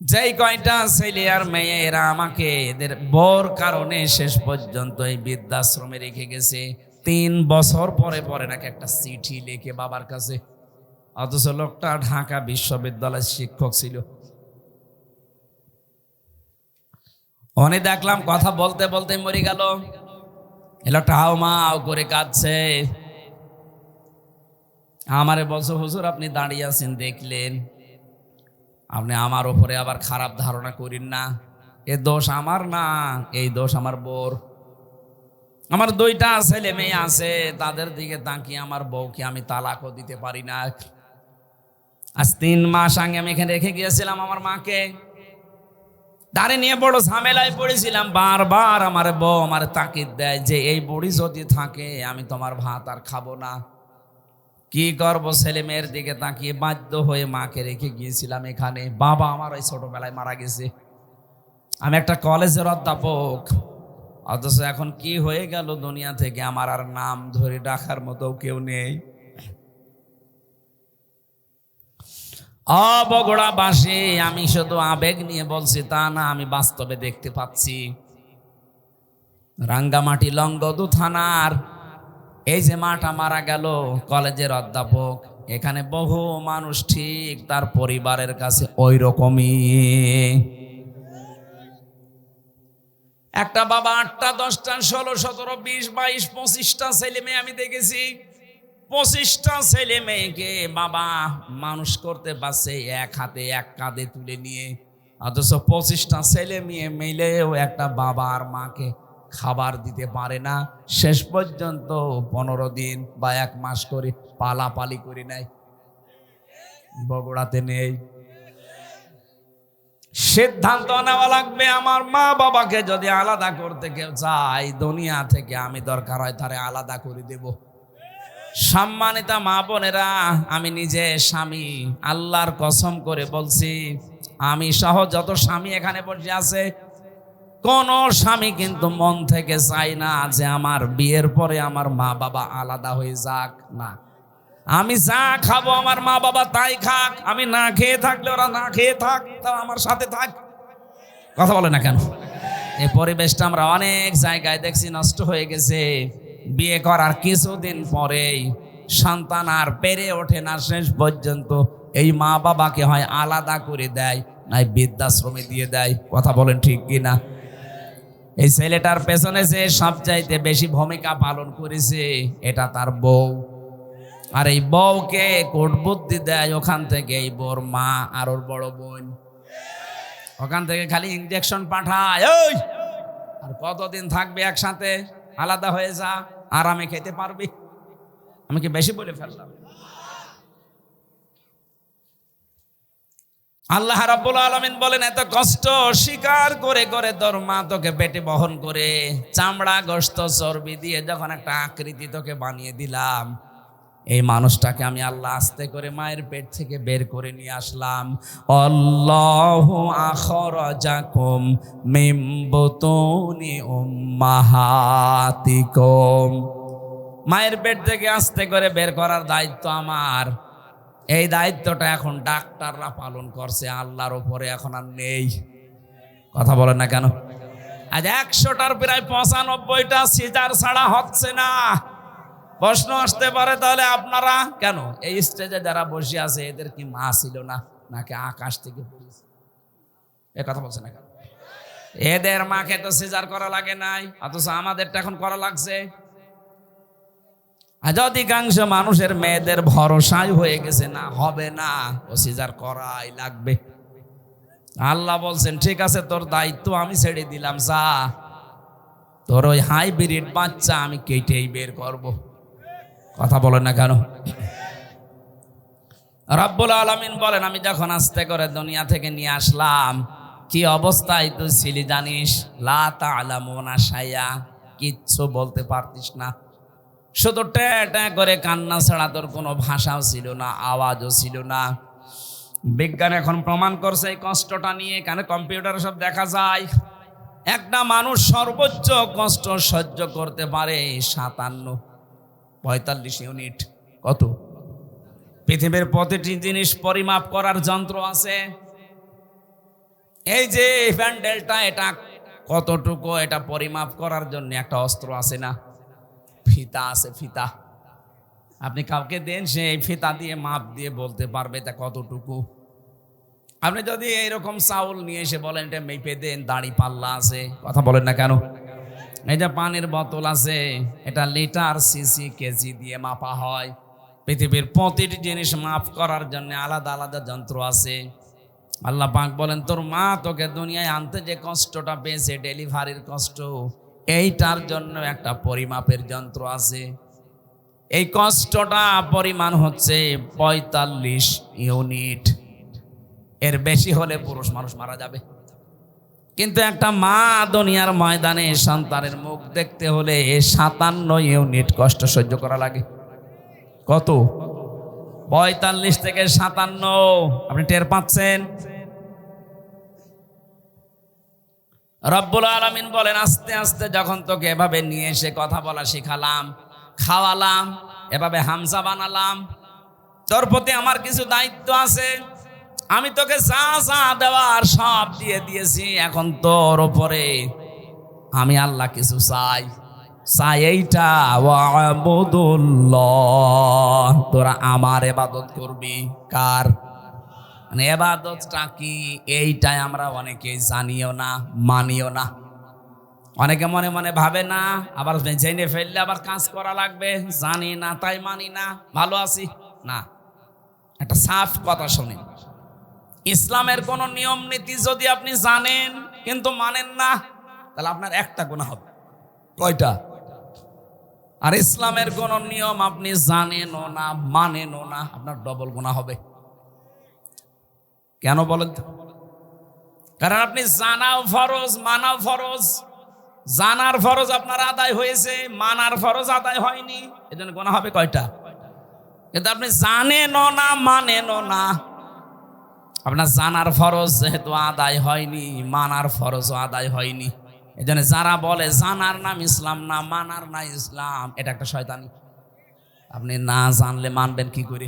যেই কয়টা ছেলে আর মেয়ে এরা আমাকে এদের বর কারণে শেষ পর্যন্ত এই বৃদ্ধাশ্রমে রেখে গেছে। 3 বছর পরে পরে নাকি একটা চিঠি লিখে বাবার কাছে, অথচ লোকটা ঢাকা বিশ্ববিদ্যালয়ের শিক্ষক ছিল। অনেক দেখলাম কথা বলতে বলতে মরে গেল। এ লোকটা হাও মাও করে কাঁদছে। আমারে বলছো, হুজুর আপনি দাঁড়িয়ে আছেন দেখলেন, আপনি আমার উপরে আবার খারাপ ধারণা করেন না। এ দোষ আমার না, এই দোষ আমার বোর। আমার 2টা ছেলে মেয়ে আছে, তাদের দিকে তাকিয়ে আমার বউকে আমি তালাকও দিতে পারি না। আজ 3 মাস আগে আমি এখানে রেখে গিয়েছিলাম আমার মাকে, তারে নিয়ে বড় ঝামেলায় পড়েছিলাম। বারবার আমার বউ আমার তাকিদ দেয় যে এই বুড়ি যদি থাকে আমি তোমার ভাত আর খাবো না। কি করবো, ছেলে মেয়ের দিকে তাকিয়ে বাধ্য হয়ে মাকে রেখে গিয়েছিলাম এখানে। বাবা আমার ওই ছোটবেলায় মারা গেছে, আমি একটা কলেজের অধ্যাপক। অথচ এখন কি হয়ে গেল দুনিয়া থেকে, আমার আর নাম ধরে ডাকার মতো কেউ নেই। বগুড়াবাসী, আমি শুধু আবেগ নিয়ে বলছি তা না, আমি বাস্তবে দেখতে পাচ্ছি। রাঙ্গামাটি লংগদু থানার এই যে মাটা মারা গেল, কলেজের অধ্যাপক, এখানে বহু মানুষ ঠিক তার পরিবারের কাছে ওই রকমই। একটা বাবা 8টা 10টা 16 17 20 22 25টা ছেলে মেয়ে আমি দেখেছি। 25টা ছেলে মেয়েকে বাবা মানুষ করতে পারছে এক হাতে এক কাঁধে তুলে নিয়ে, অথচ 25টা ছেলে মেয়ে মিলেও একটা বাবা আর মাকে খাবার দিতে পারে না। শেষ পর্যন্ত 15 দিন বা 1 মাস করে পালাপালি করে নেয়। বগুড়াতে নেই। সিদ্ধান্ত নেওয়া লাগবে, আমার মা বাবাকে যদি আলাদা করতে কেউ চায় দুনিয়া থেকে, আমি দরকার হয় তারে আলাদা করে দেব। সম্মানিতা মা বোনেরা, আমি নিজে স্বামী, আল্লাহর কসম করে বলছি, আমি সহ যত স্বামী এখানে বসে আছে, কোন স্বামী কিন্তু মন থেকে চাই না যে আমার বিয়ের পরে আমার মা বাবা আলাদা হয়ে যাক। না, আমি যা খাবো আমার মা বাবা তাই খাক, আমি না খেয়ে থাকলে ওরা না খেয়ে থাক, তা আমার সাথে থাক। কথা বলে না কেন? এই পরিবেশটা আমরা অনেক জায়গায় দেখছি নষ্ট হয়ে গেছে। বিয়ে করার কিছুদিন পরেই সন্তান আর পেরে ওঠে না, শেষ পর্যন্ত এই মা বাবাকে হয় আলাদা করে দেয়, নাই বৃদ্ধাশ্রমে দিয়ে দেয়। কথা বলেন ঠিক কিনা? এই ছেলেটার পেছনে যে সবচাইতে বেশি ভূমিকা পালন করেছে এটা তার বউ, আর এই বউকে কোট বুদ্ধি দেয় ওখান থেকে এই বউর মা আর ওর বড় বোন। ওখান থেকে খালি ইনজেকশন পাঠায়, ওই আর কতদিন থাকবে একসাথে, আলাদা হয়ে যা, আরামে খেতে পারবি। আমি কি বেশি বলে ফেললাম? আল্লাহ রাব্বুল আলামিন বলেন, এত কষ্ট স্বীকার করে করে তোর মা তোকে পেটে বহন করে চামড়া গোশত চর্বি দিয়ে যখন একটা আকৃতি তোকে বানিয়ে দিলাম, এই মানুষটাকে আমি আল্লাহ আস্তে করে মায়ের পেট থেকে বের করে নিয়ে আসলাম। আল্লাহু আখরাজাকুম মিন বুতুনি উম্মাহাতিকুম, মায়ের পেট থেকে আস্তে করে বের করার দায়িত্ব আমার। এই দায়িত্বটা এখন ডাক্তাররা পালন করছে, আল্লাহর উপরে এখন আর নেই। কথা বলেন না কেন? আজ 100টার প্রায় 95টা সিজার ছাড়া হচ্ছে না। প্রশ্ন আসতে পারে, তাহলে আপনারা কেন এই স্টেজে যারা বসে আছে এদের কি মা ছিল না, নাকি আকাশ থেকে পড়েছে? এ কথা বলছে না কেন? এদের মাকে তো সিজার করা লাগে নাই, অথচ আমাদেরটা এখন করা লাগছে। আজ অধিকাংশ মানুষের মেয়েদের ভরসাই হয়ে গেছে, না হবে না, ও সিজার করাই লাগবে। আল্লাহ বলছেন, ঠিক আছে তোর দায়িত্ব আমি ছেড়ে দিলাম, যা তোর ওই হাইব্রিড বাচ্চা আমি কেটেই বের করব। কথা বলেন না কেন? রব্বুল আলামিন বলেন, আমি যখন আস্তে করে দুনিয়া থেকে নিয়ে আসলাম, কি অবস্থায় তুই ছিলি জানিস? লা তা'লামুনা শাইয়া, কিচ্ছু বলতে পারতিস না, শুধু ট্যা ট্যা করে কান্না ছাড়া তোর কোনো ভাষাও ছিল না, আওয়াজও ছিল না। বিজ্ঞান এখন প্রমাণ করছে এই কষ্টটা নিয়ে, কেন কম্পিউটারে সব দেখা যায়। একটা মানুষ সর্বোচ্চ কষ্ট সহ্য করতে পারে 45 ইউনিট। কত? পৃথিবীর প্রতিটি জিনিস পরিমাপ করার যন্ত্র আছে। এই যে প্যান্ডেলটা, এটা কতটুকু, এটা পরিমাপ করার জন্য একটা অস্ত্র আছে না, ফিতা আছে, ফিতা। আপনি কাউকে দেন, সে এই ফিতা দিয়ে মাপ দিয়ে বলতে পারবে এটা কতটুকু। আপনি যদি এইরকম চাউল নিয়ে এসে বলেন এটা মেপে দেন, দাড়ি পাল্লা আছে, কথা বলেন না কেন? এই যে পানির বোতল আছে, এটা লিটার, সিসি, কেজি দিয়ে মাপা হয়। পৃথিবীর প্রতিটি জিনিস মাপ করার জন্য আলাদা আলাদা যন্ত্র আছে। আল্লাহ পাক বলেন, তোর মা তোকে দুনিয়ায় আনতে যে কষ্টটা পেয়েছে, ডেলিভারির কষ্ট, এইটার জন্য একটা পরিমাপের যন্ত্র আছে। এই কষ্টটা পরিমাণ হচ্ছে 45 ইউনিট। এর বেশি হলে পুরুষ মানুষ মারা যাবে। কিন্তু একটা মা দুনিয়ার ময়দানে সন্তানের মুখ দেখতে হলে 57 ইউনিট কষ্ট সহ্য করা লাগে। কত? 45 থেকে 57। আপনি টের পাচ্ছেন? রব্বুল আলামিন বলেন, আস্তে আস্তে যখন তোকে এভাবে নিয়ে এসে কথা বলা শিখালাম, খাওয়ালাম, এভাবে হামজা বানালাম, তোর প্রতি আমার কিছু দায়িত্ব আছে। আমি তোকে যা যা দেওয়ার সব দিয়ে দিয়েছি। এখন তোর উপরে আমি আল্লাহ কিছু চাই এইটা, ওয়াবুদুল্লাহ, তোরা আমার ইবাদত করবি। কার? মানে ইবাদতটা কি, এইটাই আমরা অনেকেই জানিও না, মানিও না। অনেকে মনে মনে ভাবে না, আবার জেনে ফেললে আবার কাজ করা লাগবে, জানি না তাই মানি না, ভালো আছি না। একটা সাফ কথা শুনেন, ইসলামের কোন নিয়ম নীতি যদি আপনি জানেন কিন্তু মানেন না, তাহলে আপনার একটা গুনাহ হবে। কয়টা? আর ইসলামের কোন নিয়ম আপনি জানেনও না, মানেনও না, আপনার ডবল গুনাহ হবে। কেন বলেন তো? কারণ আপনি জানাও ফরজ, মানাও ফরজ। জানার ফরজ আপনার আদায় হয়েছে, মানার ফরজ আদায় হয়নি, এজন্য গুনাহ হবে কয়টা? কিন্তু আপনি জানেনও না, মানেনও না। আপনার জানার ফরজ যেহেতু আদায় হয়নি, মানার ফরজও আদায় হয়নি। এই জন্য যারা বলে জানার নাম ইসলাম না, মানার না ইসলাম, এটা একটা শয়তানি। আপনি না জানলে মানবেন কি করে?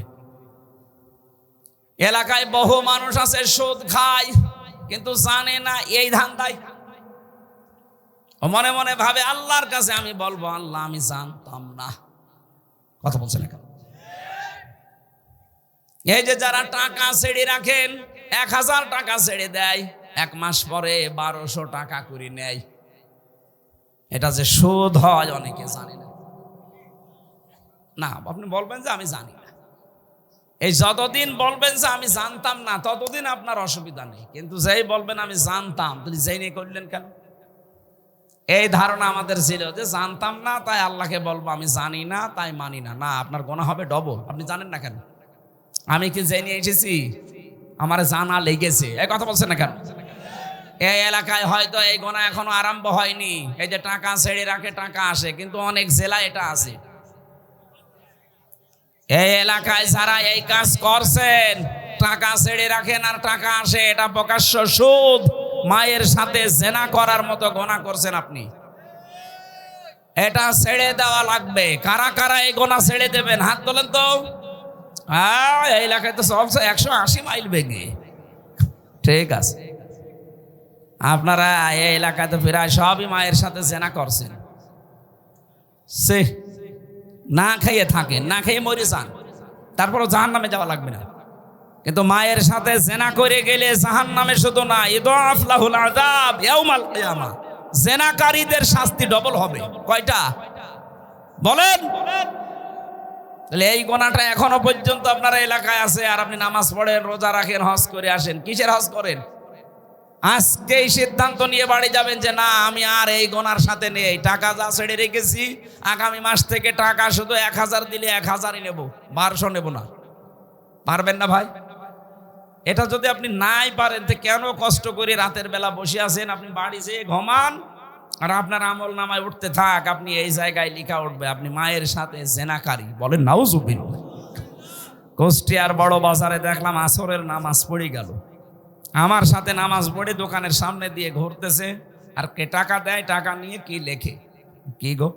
এলাকায় বহু মানুষ আছে সুদ খায় কিন্তু জানে না, এই ধান্দায় মনে মনে ভাবে আল্লাহর কাছে আমি বলবো, আল্লাহ আমি জানতাম না। কথা বলছেন এখন? এই যে যারা টাকা ছেড়ে রাখেন, 1000 টাকা ছেড়ে দেয়, 1 মাস পরে 1200 টাকা করে নেয়, এটা যে সুদ হয় অনেকে জানে না। না, আপনি বলবেন যে আমি জানি না, এই যতদিন বলবেন যে আমি জানতাম না ততদিন আপনার অসুবিধা নেই। কিন্তু যেই বলবেন আমি জানতাম, তুমি জেনে করলেন কেন? এই ধারণা আমাদের ছিল যে জানতাম না তাই আল্লাহকে বলবো আমি জানি না তাই মানি না। না, আপনার গুনাহ হবে ডবল। আপনি জানেন না কেন? আমি কি জেনে এসেছি? আমার জানা লেগেছে। এই কথা বলছেন না কেন? এই এলাকায় হয়তো এই গুনাহ এখনো আরম্ভ হয়নি। এই যে টাকা ছেড়ে রাখে, টাকা আসে, কিন্তু অনেক জেলায় এটা আছে। এই এলাকায় যারা এই কাজ করছেন, টাকা ছেড়ে রাখেন আর টাকা আসে, এটা প্রকাশ্য সুদ। মায়ের সাথে জেনা করার মতো গুনাহ করছেন আপনি। এটা ছেড়ে দেওয়া লাগবে। কারা কারা এই গুনাহ ছেড়ে দেবেন? হাত তোলেন তো। এই এলাকায় তো সব 180 মাইল বেগে। ঠিক আছে, আপনারা এই এলাকায় তো প্রায় সবই মায়ের সাথে জেনা করছেন। সে না খেয়ে থাকেন, না খেয়ে মরে যান, তারপরও জাহান্নামে যাওয়া লাগবে না। কিন্তু মায়ের সাথে জেনা করে গেলে জাহান্নামে শুধু না, ইদাফ লাহুল আযাব ইয়াউমাল কিয়ামা, জেনাকারীদের শাস্তি ডবল হবে। কয়টা বলেন? তাহলে এই গুনাহটা এখনো পর্যন্ত আপনার এলাকায় আছে, আর আপনি নামাজ পড়েন, রোজা রাখেন, হজ করে আসেন। কিসের হজ করেন? আজকেই সিদ্ধান্ত নিয়ে বাড়ি যাবেন যে না, আমি আর এই গুনার সাথে নেই। টাকা যা ছেড়ে রেখেছি, আগামী মাস থেকে টাকা শুধু 1000 দিলে 1000ই নেব, 1200 নেব না। পারবেন না ভাই? এটা যদি আপনি নাই পারেন তো কেন কষ্ট করে রাতের বেলা বসে আছেন? আপনি বাড়ি যেয়ে ঘুমান আর আপনার আমল নামায় উঠতে থাক, আপনি এই জায়গায় লেখা উঠবে আপনি মায়ের সাথে জেনাকারী। বলেন নাউজুবিল্লাহ। কুষ্টিয়ার বড় বাজারে দেখলাম আসরের নামাজ পড়ে গেল, আমার সাথে নামাজ পড়ে দোকানের সামনে দিয়ে ঘুরতেছে, আর কে টাকা দেয়, টাকা নিয়ে কি লেখে, কি গো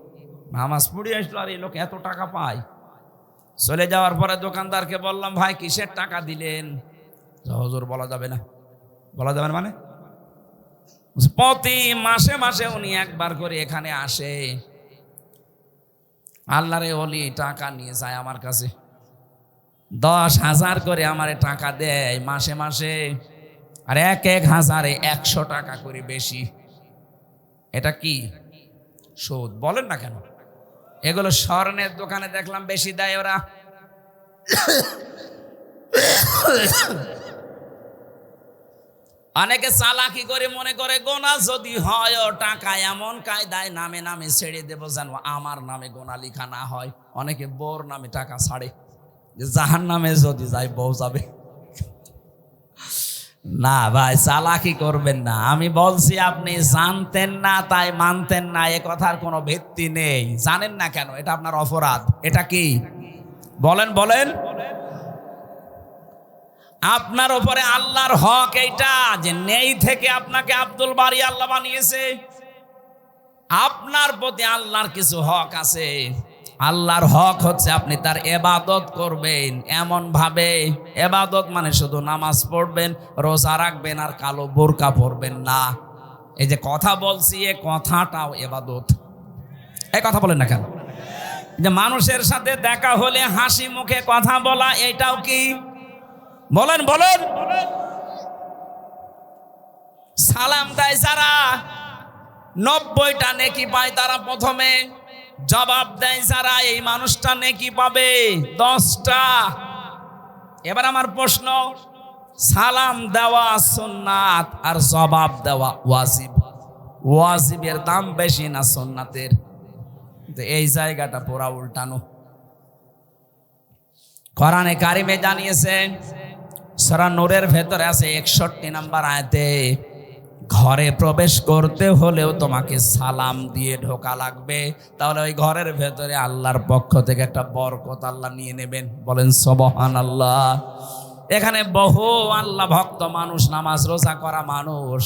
নামাজ পড়ে আসলো আর এই লোক এত টাকা পায়। চলে যাওয়ার পরে দোকানদারকে বললাম, ভাই কিসের টাকা দিলেন? হুজুর বলা যাবে না। বলা যাবে না মানে? প্রতি মাসে মাসে উনি একবার করে এখানে আসে, আল্লাহরে ওলি টাকা নিয়ে যায় আমার কাছে, 10,000 করে আমারে টাকা দেয় মাসে মাসে, আর 1,000-এ 100 টাকা করে বেশি। এটা কি সুদ? বলেন না কেন? এগুলো স্বর্ণের দোকানে দেখলাম বেশি দেয় ওরা। অনেকে চালাকি করে মনে করে গোনা যদি হয় ও টাকা এমন কায়দায় নামে নামে ছেড়ে দেবো যেন আমার নামে গোনা লিখা না হয়। অনেকে বউর নামে টাকা ছাড়ে যে জাহান নামে যদি যায় বউ যাবে। না ভাই, চালাকি করবেন না। আমি বলছি আপনি জানতেন না তাই মানতেন না, এ কথার কোনো ভিত্তি নেই। জানেন না কেন? এটা আপনার অপরাধ। এটা কি বলেন বলেন? আপনার উপরে আল্লাহর হক এইটা যে নেই থেকে আপনাকে আব্দুল বারি আল্লাহ বানিয়েছে। আপনার প্রতি আল্লাহর কিছু হক আছে। আল্লাহর হক হচ্ছে আপনি তার ইবাদত করবেন এমন ভাবে। ইবাদত মানে শুধু নামাজ পড়বেন, রোজা রাখবেন আর কালো বোরকা পরবেন না। এই যে কথা বলছি, এ কথাটাও ইবাদত। এই কথা বলেন না কেন? যে মানুষের সাথে দেখা হলে হাসি মুখে কথা বলা, এটাও কি? বলেন বলেন। সালাম দেয় যারা 90টা নেকি পায়, তারা প্রথমে জবাব দেয় যারা, এই মানুষটা নেকি পাবে 10টা। এবার আমার প্রশ্ন, সালাম দেওয়া সুন্নাত আর জবাব দেওয়া ওয়াজিব, ওয়াজিবের দাম বেশি না সুন্নাতের? এই জায়গাটা পুরা উল্টানো। কোরআনে কারিমে জানিয়েছে, সূরা নূরের ভেতরে আছে 61 নম্বর আয়াতে, ঘরে প্রবেশ করতে হলেও তোমাকে সালাম দিয়ে ঢোকা লাগবে, তাহলে ওই ঘরের ভেতরে আল্লাহর পক্ষ থেকে একটা বরকত আল্লাহ নিয়ে নেবেন। বলেন সুবহানাল্লাহ। এখানে বহু আল্লাহ ভক্ত মানুষ, নামাজ রোজা করা মানুষ,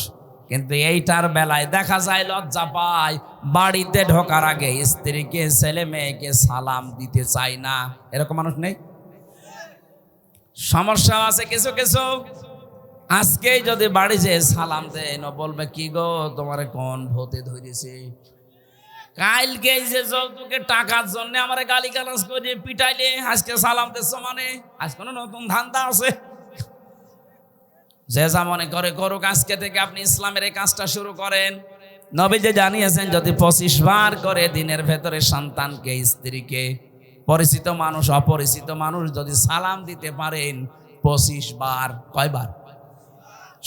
কিন্তু এইটার বেলায় দেখা যায় লজ্জা পায়, বাড়িতে ঢোকার আগে স্ত্রীকে ছেলে মেয়েকে সালাম দিতে চায় না। এরকম মানুষ নেই? সমস্যা আছে কিছু কিছু। আজকেই যদি বাড়ি যেয়ে সালাম দেন, বলবে কি গো তোমার কোন ভূতে ধরেছে? কালকে যে যৌতুকের টাকার জন্য আমার গালি গালাজ করে পিটাইলে আজকে সালাম দিচ্ছ মানে আজ কোনো নতুন ধান্দা আছে? যে যা মনে করে করুক, আজকে থেকে আপনি ইসলামের এই কাজটা শুরু করেন। নবী যে জানিয়েছেন, যদি 25 বার করে দিনের ভেতরে সন্তানকে, স্ত্রীকে, পরিচিত মানুষ অপরিচিত মানুষ যদি সালাম দিতে পারেন 25 বার, কয়বার?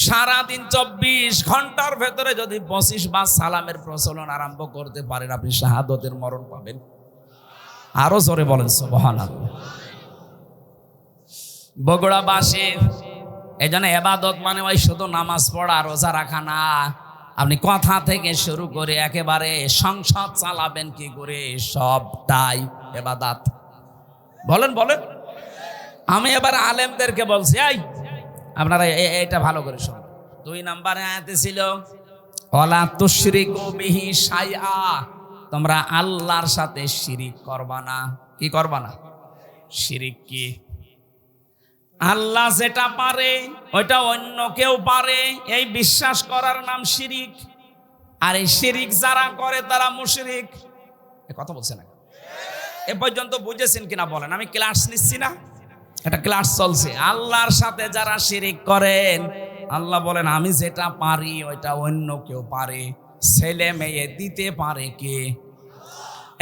সারাদিন 24 ঘন্টার ভেতরে যদি 25 বার সালামের প্রচলন আরম্ভ করতে পারেন, আপনি শাহাদতের মরণ পাবেন। আরো জোরে বলেন সুবহানাল্লাহ। বগুড়াবাসী, এই জন্য ইবাদত মানে ওই শুধু নামাজ পড়া রোজা রাখা না। আপনি কথা থেকে শুরু করে একেবারে সংসার চালাবেন কি করে, সবটাই ইবাদত। বলেন বলেন। আমি এবার আলেমদেরকে বলছি, এই আপনারা এটা ভালো করে শুনুন। 2 নম্বরে আয়াতে ছিল, ওয়ালা তুশরিকু বিহি শাইআ, তোমরা আল্লাহর সাথে শিরিক করবা না। কি করবা না? শিরিক কি? আল্লাহ যেটা পারে ওইটা অন্য কেউ পারে, এই বিশ্বাস করার নাম শিরিক। আর এই শিরিক যারা করে তারা মুশরিক। এ কথা বলছে না? এ পর্যন্ত বুঝেছেন কিনা বলেন? আমি ক্লাস নিচ্ছি না, এটা ক্লাস চলছে। আল্লাহর সাথে যারা শিরিক করেন, আল্লাহ বলেন আমি যেটা পারি ওইটা অন্য কেউ পারে। ছেলে মেয়ে দিতে পারে কে?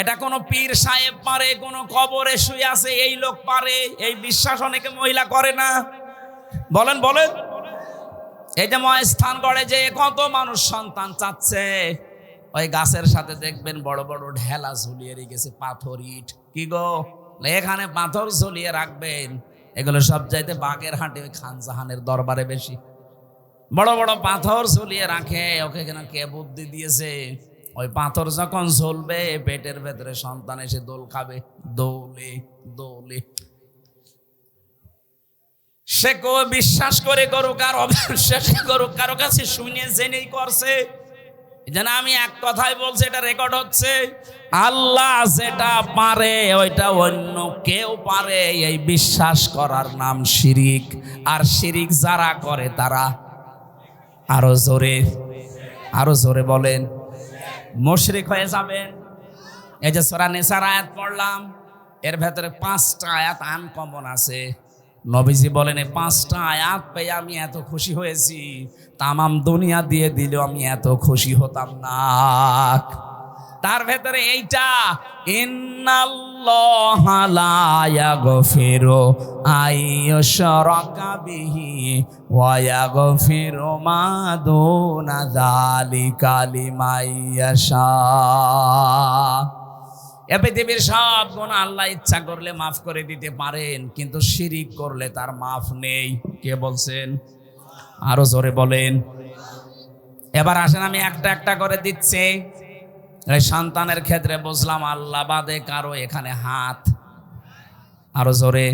এটা কোনো পীর সাহেব পারে, কোনো কবরে শুয়ে আছে এই লোক পারে। এই বিশ্বাস অনেকে মহিলা করে না। বলেন বলেন। এই যে মহাস্থান গড়ে যে কত মানুষ সন্তান চাচ্ছে, ওই গাছের সাথে দেখবেন বড় বড় ঢেলা ঝুলিয়ে রেখেছে, পাথর ইট। কি গো, এখানে পাথর ঝুলিয়ে রাখবেন, এগুলো সব চাইতে বাগেরহাটে ওই খান জাহানের দরবারে বেশি। বড় বড় পাথর ঝুলিয়ে রাখে, ওকে কেন কে বুদ্ধি দিয়েছে? ওই পাথর যখন ঝুলবে পেটের ভেতরে সন্তান এসে দোল খাবে, দোলে দোলে। সে কেউ বিশ্বাস করে করুক আর অবিশ্বাস করুক, কারো কাছে শুনে জেনেই করছে। যেন আমি এক কথাই বলছি, এটা রেকর্ড হচ্ছে। আল্লাহ যেটা পারে ওইটা অন্য কেউ পারে, এই বিশ্বাস করার নাম শিরিক। আর শিরিক যারা করে তারা আরো জোরে বলেন মুশরিক হয়ে যাবেন। এই যে সূরা নিসার আয়াত পড়লাম, এর ভেতরে 5টা আয়াত আনকমন আছে। নবীজি বলেন এই 5টা আয়াত পেয়ে আমি এত খুশি হয়েছি, তামাম দুনিয়া দিয়ে দিলেও আমি এত খুশি হতাম না। তার ভেতরে এইটা, ইন্নাল্লাহা লা ইয়াগফিরু আইয়ুশরাকা বিহি ওয়া ইয়াগফিরু মা দুনা যালিকা লিমান ইয়াশা। এ পৃথিবীর সব গুনাহ আল্লাহ ইচ্ছা করলে মাফ করে দিতে পারেন, কিন্তু শিরিক করলে তার মাফ নেই। কে বলছেন? আরো জোরে বলেন। এবার আসেন আমি একটা একটা করে দিচ্ছি। এই সন্তানের ক্ষেত্রে বুঝলাম আল্লাহ বাদে কারো এখানে হাত, আরো জোরে।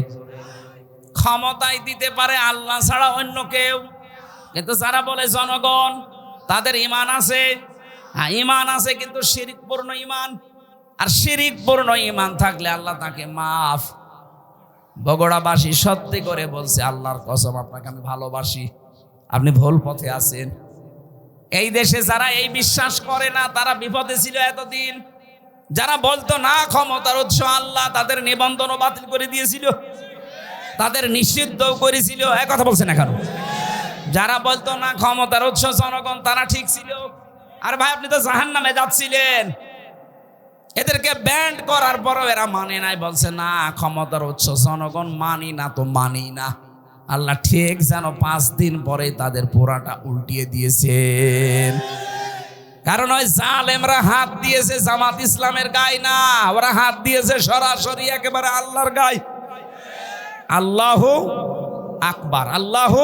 ক্ষমতায় দিতে পারে আল্লাহ ছাড়া অন্য কেউ, কিন্তু যারা বলে জনগণ তাদের ঈমান আছে, হ্যাঁ ঈমান আছে, কিন্তু শিরকপূর্ণ ঈমান। আর শিরকপূর্ণ ঈমান থাকলে আল্লাহ তাকে মাফ। বগুড়াবাসী সত্যি করে বলছে, আল্লাহর কসম আপনাকে আমি ভালোবাসি, আপনি ভুল পথে আছেন। এই দেশে যারা এই বিশ্বাস করে না তারা বিপদে ছিল এতদিন। যারা বলতো না ক্ষমতার উৎস আল্লাহ, তাদের নিবন্ধনও বাতিল করে দিয়েছিল, তাদের নিষিদ্ধও করেছিল। এক কথা বলছেন না কেন? যারা বলতো না ক্ষমতার উৎস জনগণ, তারা ঠিক ছিল। আর ভাই আপনি তো জাহান্নামে যাচ্ছিলেন, এদেরকে ব্যান্ড করার পরও এরা মানে নাই, বলছে না ক্ষমতার উৎস জনগণ, মানি না তো মানি না। আল্লাহ ঠিক যেন 5 দিন পরে তাদের পোড়াটা উল্টিয়ে দিয়েছেন। কারণ ওই জালেমরা হাত দিয়েছে জামাত ইসলামের গায়ে না, ওরা হাত দিয়েছে সরাসরি একেবারে আল্লাহর গায়ে। আল্লাহু আকবার, আল্লাহু।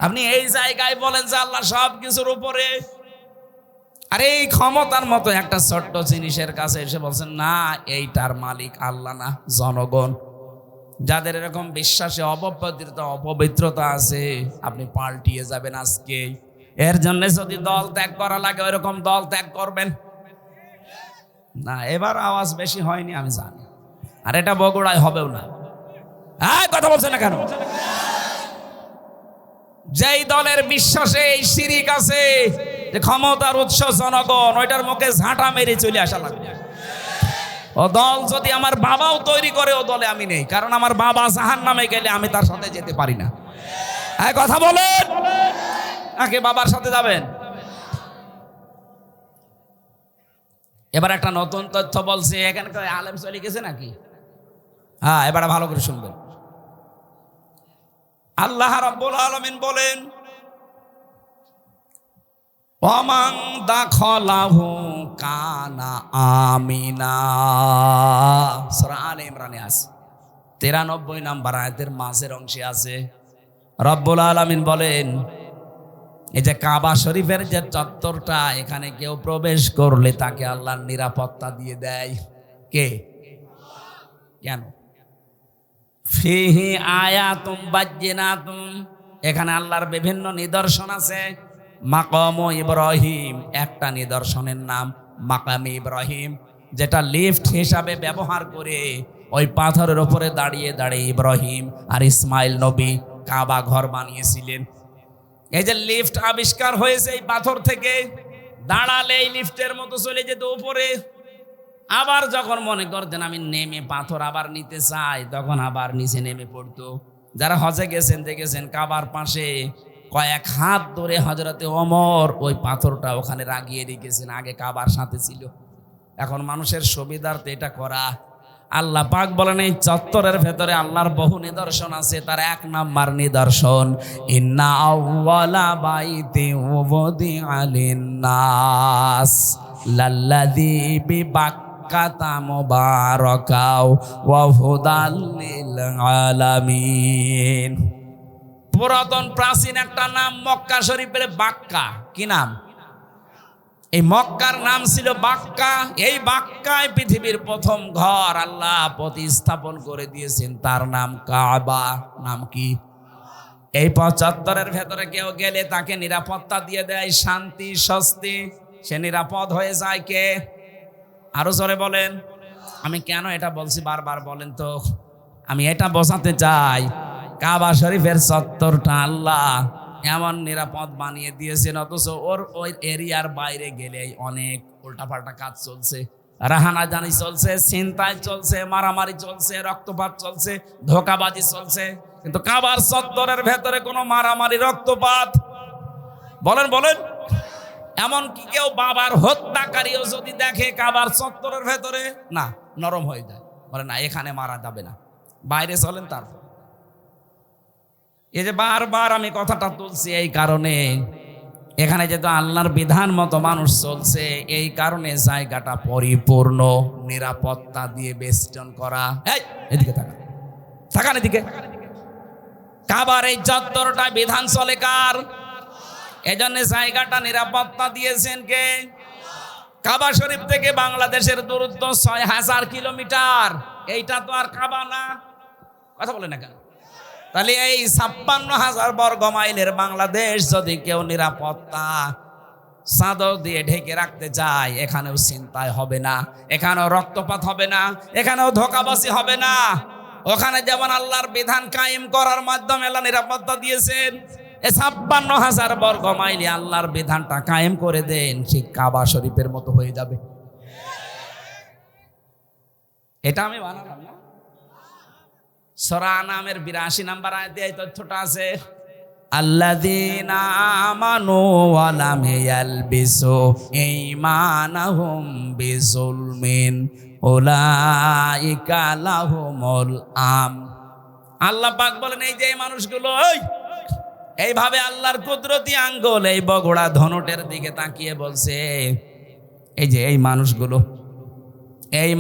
আপনি এই জায়গায় বলেন যে আল্লাহ সব কিছুর উপরে, আর এই ক্ষমতার মতো একটা ছোট্ট জিনিসের কাছে এসে বলছেন না এইটার মালিক আল্লাহ না জনগণ। যাদের এরকম বিশ্বাসে অপবিত্রতা আছে, আপনি পাল্টিয়ে যাবেন আজকে। এর জন্য যদি দল ত্যাগ করা লাগে ওইরকম দল ত্যাগ করবেন না। এবার আওয়াজ বেশি হয়নি আমি জানি, আর এটা বগুড়ায় হবেও না। হ্যাঁ কথা বলছে না কেন? যেই দলের বিশ্বাসে এই শিরিক আছে যে ক্ষমতার উৎস জনগণ, ওইটার মুখে ঝাঁটা মেরে চলে আসা লাগবে। ও দল যদি আমার বাবাও তৈরি করে, ও দলে আমি নেই, কারণ আমার বাবা জাহান্নামে গেলে আমি তার সাথে যেতে পারি না। হ্যাঁ কথা বলেন, নাকি বাবার সাথে যাবেন? এবার একটা নতুন তথ্য বলছি, এখানকার আলেম চলে গেছে নাকি? হ্যাঁ এবার ভালো করে শুনবেন। আল্লাহ রাব্বুল আলামিন বলেন, ওয়ামান দাখালাহু কানা আমিনা। সূরা আলে ইমরানে আছে, 93 নম্বর আয়াতের মাঝের অংশে আছে। রব্বুল আলামিন বলেন, এই যে কাবা শরীফের যে চত্বরটা, এখানে কেউ প্রবেশ করলে তাকে আল্লাহর নিরাপত্তা দিয়ে দেয়। কে? কেন? ফিহি আয়াতুম বাজ্জিনাতুম, এখানে আল্লাহর বিভিন্ন নিদর্শন আছে। মাকাম ইব্রাহিম একটা নিদর্শনের নাম, মাকাম ইব্রাহিম, যেটা লিফট হিসাবে ব্যবহার করে ওই পাথরের উপরে দাঁড়িয়ে দাঁড়িয়ে ইব্রাহিম আর ইসমাইল নবী কাবা ঘর বানিয়েছিলেন। এই যে লিফট আবিষ্কার হয়েছে এই পাথর থেকে, দাঁড়ালে এই লিফটের মতো চলে যেত উপরে। আবার যখন মনে করতেন আমি নেমে পাথর আবার নিতে চাই, তখন আবার নিচে নেমে পড়তো। যারা হজে গেছেন দেখেছেন কাবার পাশে কয়েক হাত ধরে হযরতে ওমর ওই পাথরটা ওখানে রাগিয়ে রেখেছেন, আগে কাবার সাথে ছিল। এখন মানুষের সুবিধার্থে এটা করা। আল্লাহ পাক বলেন এই চত্বরের ভেতরে আল্লাহর বহু নিদর্শন আছে। তার 1 নাম্বার নিদর্শন, ইন্না আউওয়ালা বাইতিন উযিআ লিন-নাস লাল্লাযী বিবাক্কাতা মাক্কাতা মুবারাকাও ওয়া হুদাল লিল আলামিন। পুরাতন প্রাচীন একটা নাম মক্কা শরীফের বাক্কা। কি নাম? এই মক্কার নাম ছিল বাক্কা। এই বাক্কায় পৃথিবীর প্রথম ঘর আল্লাহ প্রতিস্থাপন করে দিয়েছেন, তার নাম কাবা। নাম কি? এই ৭৫-এর ভেতরে কেউ গেলে তাকে নিরাপত্তা দিয়ে দেয়, শান্তি স্বস্তি, সে নিরাপদ হয়ে যায়। কে? আরো জোরে বলেন। আমি কেন এটা বলছি বারবার বলেন তো? আমি এটা বোঝাতে চাই, কাবা শরীফের চত্বরটা আল্লাহ এমন নিরাপদ বানিয়ে দিয়েছেন, অথচ ওই এরিয়ার বাইরে গেলেই অনেক উল্টাপাল্টা কাজ চলছে, রাহানাজানি চলছে, ছিনতাই চলছে, মারামারি চলছে, রক্তপাত চলছে, ধোঁকাবাজি চলছে। কিন্তু কাবার চত্বরের ভেতরে কোনো মারামারি রক্তপাত, বলেন বলেন, এমনকি কেউ বাবার হত্যাকারীও যদি দেখে কাবার চত্বরের ভেতরে, না, নরম হয়ে যায়, বলে না এখানে মারা যাবে না, বাইরে চলেন। তারপর এই যে বারবার আমি কথাটা তুলছি এই কারণে, এখানে যেহেতু আল্লাহর বিধান মতো মানুষ চলছে, এই কারণে জায়গাটা পরিপূর্ণ নিরাপত্তা দিয়ে বেষ্টন করা। এদিকে তাকান, তাকান এদিকে। কাবার এই চত্বরটা বিধান চলে কার? এজন্য জায়গাটা নিরাপত্তা দিয়েছেন কে? কাবা শরীফ থেকে বাংলাদেশের দূরত্ব ৬,০০০ কিলোমিটার। এইটা তো আর কাবা না, কথা বলে না কেন? তাহলে এই ৫৬,০০০ বর্গ মাইলের বাংলাদেশ যদি কেউ নিরাপত্তা চাদর দিয়ে ঢেকে রাখতে চায়, এখানেও ছিনতাই হবে না, এখানেও রক্তপাত হবে না, এখানেও ধোঁকাবাজি হবে না। ওখানে যেমন আল্লাহর বিধান কায়েম করার মাধ্যমে আল্লাহ নিরাপত্তা দিয়েছেন, এই ৫৬,০০০ বর্গ মাইলে আল্লাহর বিধানটা কায়েম করে দেন, ঠিক কাবা শরীফের মতো হয়ে যাবে। এটা আমি বানালাম না, সূরা আনামের ৮২ নম্বর আয়াতে এই তথ্যটা আছে। আল্লাযীনা আমানু ওয়া লাম ইয়ালবিসু ঈমানাহুম বিযুলমিন উলাইকা লাহুমুল আম। আল্লাহ পাক বলেন, এই যে মানুষগুলো এইভাবে আল্লাহর কুদরতি আঙ্গুল এই বগড়া ধনুটের দিকে তাকিয়ে বলছে, এই যে এই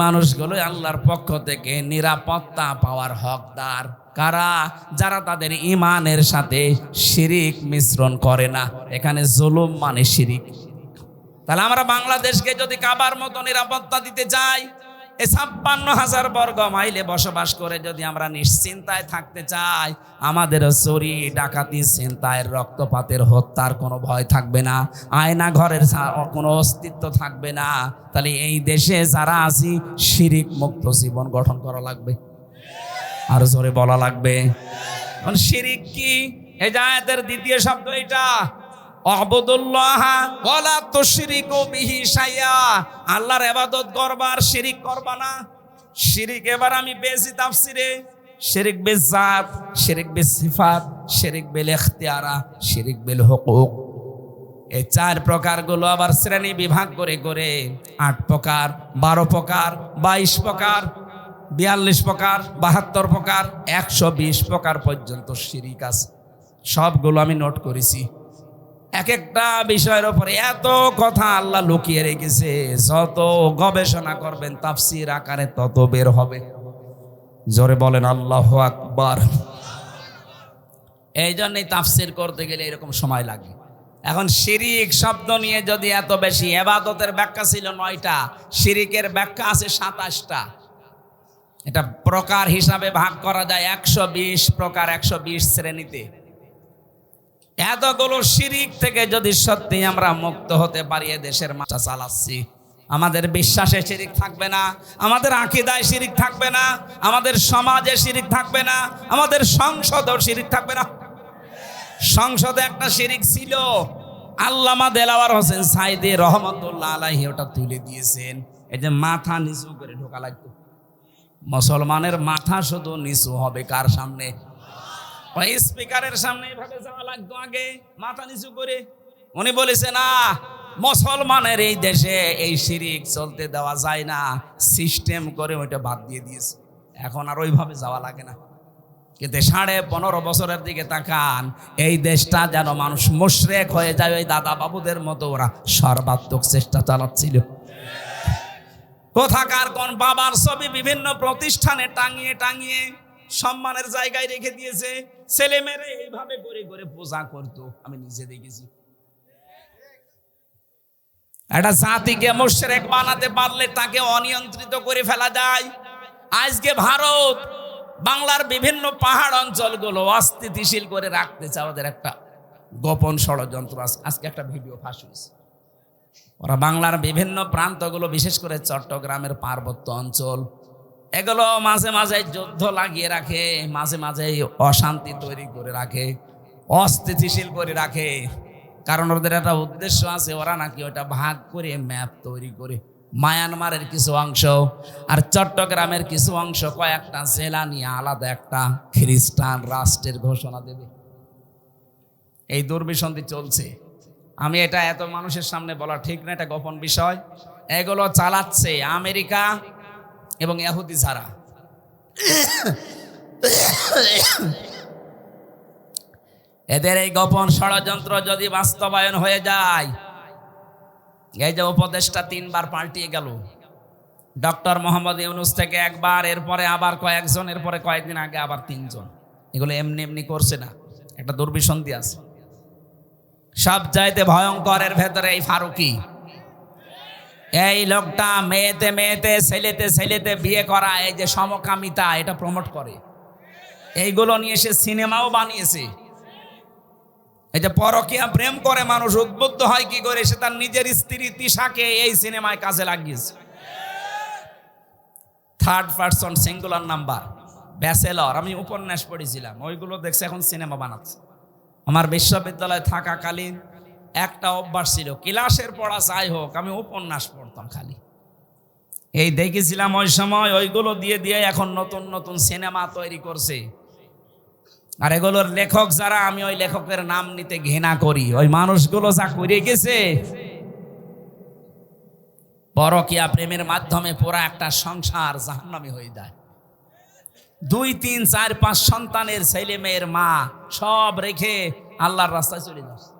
মানুষগুলো আল্লাহর পক্ষ থেকে নিরাপত্তা পাওয়ার হকদার। কারা? যারা তাদের ঈমানের সাথে শিরিক মিশ্রণ করে না। এখানে জুলুম মানে শিরিক। তাহলে আমরা বাংলাদেশকে যদি কাবার মতো নিরাপত্তা দিতে চাই, এই ৫৬,০০০ বর্গ মাইলে বসবাস করে যদি আমরা নিশ্চিন্তায় থাকতে চাই, আমাদের চুরি ডাকাতি ছিনতাইয়ের রক্তপাতের হত্যার কোনো ভয় থাকবে না, আয়না ঘরের কোনো অস্তিত্ব থাকবে না। তাহলে এই দেশে যারা আছি শিরিক মুক্ত জীবন গঠন করা লাগবে, আর জোরে বলা লাগবে। শিরিক কি? এই আয়াতের দ্বিতীয় শব্দ এটা, আবুদুল্লাহ ওয়ালা তুশরিকু বিহি শাইআ। আল্লাহর ইবাদত করবা আর শিরিক করবা না। শিরিক এবার আমি পেয়েছি তাফসিরে, শিরিক বিল জাত, শিরিক বিল সিফাত, শিরিক বিল ইখতিয়ারা, শিরিক বিল হুকুক। এই ৪ প্রকারগুলো আবার শ্রেণী বিভাগ করে করে ৮ প্রকার, ১২ প্রকার, ২২ প্রকার, ৪২ প্রকার, ৭২ প্রকার, ১২০ প্রকার পর্যন্ত শিরিক আছে। সবগুলো আমি নোট করেছি। এক একটা বিষয়ের উপরে এত কথা আল্লাহ লুকিয়ে রেখেছে, যত গবেষণা করবেন তাফসীর আকারে তত বের হবে। জোরে বলেন আল্লাহু আকবার। এই জন্যই তাফসীর করতে গেলে এরকম সময় লাগে। এখন শিরিক শব্দ নিয়ে যদি এত বেশি, ইবাদতের ব্যাখ্যা ছিল ৯টা, শিরিকের ব্যাখ্যা আছে ২৭টা। এটা প্রকার হিসাবে ভাগ করা যায় ১২০ প্রকার, ১২০ শ্রেণীতে। এতগুলো শিরিক থেকে যদি সত্যি আমরা মুক্ত হতে পারি, দেশের মাথা চালাচ্ছি, আমাদের বিশ্বাসে শিরিক থাকবে না, আমাদের আকীদায় শিরিক থাকবে না, আমাদের সমাজে শিরিক থাকবে না, আমাদের সংসদেও শিরিক থাকবে না। সংসদে একটা শিরিক ছিল, আল্লামা দেলাওয়ার হোসেন সাইদি রহমতুল্লাহ আলাইহি ওটা তুলে দিয়েছেন। এই যে মাথা নিচু করে ঢোকা লাগতো, মুসলমানের মাথা শুধু নিচু হবে কার সামনে? ওই স্পিকারের সামনে এভাবে যাওয়া লাগতো আগে, মাথা নিচু করে। উনি বলেছে না, মুসলমানের এই দেশে এই শিরিক চলতে দেওয়া যায় না, সিস্টেম করে ওইটা বাদ দিয়ে দিয়েছে। এখন আর ওইভাবে যাওয়া লাগে না। কিন্তু ১৫.৫ বছরের দিকে তাকান, এই দেশটা যেন মানুষ মুশরিক হয়ে যায়। ওই দাদা বাবুদের মতো ওরা সর্বাত্মক চেষ্টা চালাচ্ছিল। কোথাকার কোন বাবার ছবি বিভিন্ন প্রতিষ্ঠানে টাঙিয়ে টাঙিয়ে সম্মানের জায়গায় রেখে দিয়েছে। ছেলে মেয়েরা এইভাবে করে করে পূজা করতো, আমি নিজে দেখেছি। একটা জাতিকে মুশরিক বানাতে পারলে তাকে অনিয়ন্ত্রিত করে ফেলা যায়। আজকে ভারত বাংলার বিভিন্ন পাহাড় অঞ্চলগুলো অস্থিতিশীল করে রাখতে চায়, ওদের একটা গোপন ষড়যন্ত্র আছে। আজকে একটা ভিডিও ফাঁস হয়েছে। ওরা বাংলার বিভিন্ন প্রান্তগুলো, বিশেষ করে চট্টগ্রামের পার্বত্য অঞ্চল, এগুলো মাঝে মাঝে যুদ্ধ লাগিয়ে রাখে, মাঝে মাঝে অশান্তি তৈরি করে রাখে, অস্থিতিশীল করে রাখে। কারণ ওদের একটা উদ্দেশ্য আছে, ওরা নাকি ওটা ভাগ করে ম্যাপ তৈরি করে মায়ানমারের কিছু অংশ আর চট্টগ্রামের কিছু অংশ কয়েকটা জেলা নিয়ে আলাদা একটা খ্রিস্টান রাষ্ট্রের ঘোষণা দেবে। এই দুর্বিসন্ধি চলছে। আমি এটা এত মানুষের সামনে বলা ঠিক না, এটা গোপন বিষয়। এগুলো চালাচ্ছে আমেরিকা এবং ইহুদি ছাড়া। এদের এই গোপন ষড়যন্ত্র যদি বাস্তবায়ন হয়ে যায়, এই যে উপদেশটা 3 বার পাল্টিয়ে গেল, ডক্টর মোহাম্মদ ইউনূস থেকে একবার, এরপরে আবার কয়েকজন, এরপরে কয়েকদিন আগে আবার 3 জন, এগুলো এমনি এমনি করছে না, একটা দুর্বিসন্ধি আছে। সব চাইতে ভয়ঙ্করের ভেতরে এই ফারুকি, এই লোকটা মেয়েতে মেয়েতে ছেলেতে ছেলেতে বিয়ে করা, এই যে সমকামিতা, এটা প্রমোট করে। এইগুলো নিয়ে সে সিনেমাও বানিয়েছে। এই যে পরকীয়া প্রেম করে মানুষ উদ্বুদ্ধ হয় কি করে, সে তার নিজের স্ত্রী তিশাকে এই সিনেমায় কাজে লাগিয়েছে। 3rd person singular number, bachelor. আমি উপন্যাস পড়েছিলাম, ওইগুলো দেখছে এখন সিনেমা বানাচ্ছে। আমার বিশ্ববিদ্যালয়ে থাকাকালীন একটা অভ্যাস ছিল, ক্লাসের পড়া যাই হোক, আমি উপন্যাস পড়তাম খালি। এই দেখেছিলাম ওই সময়, ওইগুলো দিয়ে দিয়ে এখন নতুন নতুন সিনেমা তৈরি করছে। আর এগুলোর লেখক যারা, আমি ওই লেখকের নাম নিতে ঘৃণা করি। ওই মানুষগুলো যা করে গেছে, পরকীয়া প্রেমের মাধ্যমে পুরা একটা সংসার জাহান্নামী হয়ে যায়। 2, 3, 4, 5 সন্তানের ছেলে মেয়ের মা সব রেখে আল্লাহর রাস্তায় চলে যাচ্ছে।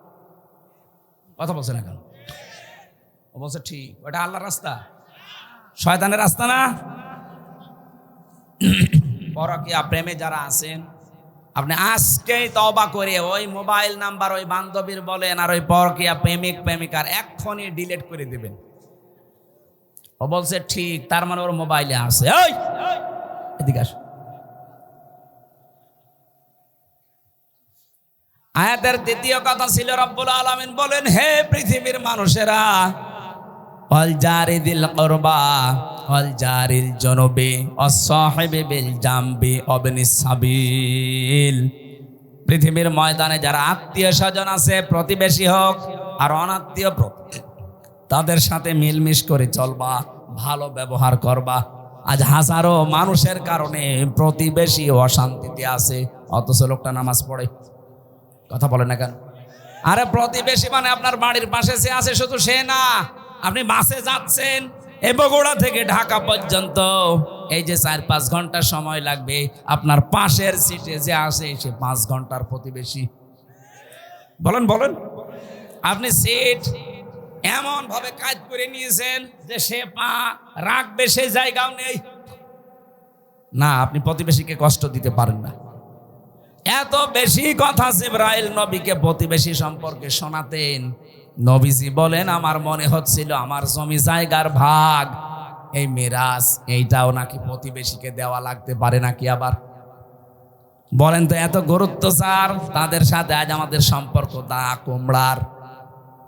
কথা বলছে না কেন? ও বলছে ঠিক, ওটা আল্লাহর রাস্তা, শয়তানের রাস্তা না। পরকীয়া প্রেমে যারা আছেন, আপনি আজকেই তওবা করে ওই মোবাইল নাম্বার ওই বান্ধবীর বলেন আর ওই পরকীয়া প্রেমিক প্রেমিকার এক্ষুনি ডিলিট করে দিবেন। ও বলছে ঠিক, তার মানে ওর মোবাইলে আছে। ওই এদিকে আস। আয়াতের দ্বিতীয় কথা ছিল, রব্বুল আলামিন বলেন, হে পৃথিবীর মানুষেরা, ওয়াল জারিদিল কুরবা ওয়াল জারিল জুনুবি ওয়াস সাহিবি বিল জামবি ওয়াবনিস সাবিল। পৃথিবীর ময়দানে যারা আত্মীয় স্বজন আছে, প্রতিবেশী হোক আর অনাত্মীয়, তাদের সাথে মিলমিশ করে চলবা, ভালো ব্যবহার করবা। আজ হাজারো মানুষের কারণে প্রতিবেশী অশান্তিতে আছে, অথচ লোকটা নামাজ পড়ে। কথা বলে না কেন? আরে প্রতিবেশী মানে আপনার বাড়ির পাশে যে আছে, শুধু সে না। আপনি বাসে যাচ্ছেন, এই বগুড়া থেকে ঢাকা পর্যন্ত, এই যে 4-5 ঘন্টা সময় লাগবে, আপনার পাশের সিটে যে আসে সে 5 ঘন্টার প্রতিবেশী। বলেন বলেন, আপনি সিট এমন ভাবে কাজ করে নিয়েছেন যে সে পা রাখবে সেই জায়গাও নেই। না, আপনি প্রতিবেশীকে কষ্ট দিতে পারেন না। এত বেশি কথা জিবরাইল নবীকে প্রতিবেশী সম্পর্কে শোনাতেন। নবীজি বলেন, আমার মনে হচ্ছিল আমার জমি জায়গার ভাগ, এই মিরাস, এইটাও নাকি প্রতিবেশীকে দেওয়া লাগতে পারে নাকি। আবার বলেন তো, এত গুরুত্ব স্যার তাদের সাথে আজ আমাদের সম্পর্ক দা কুমড়ার।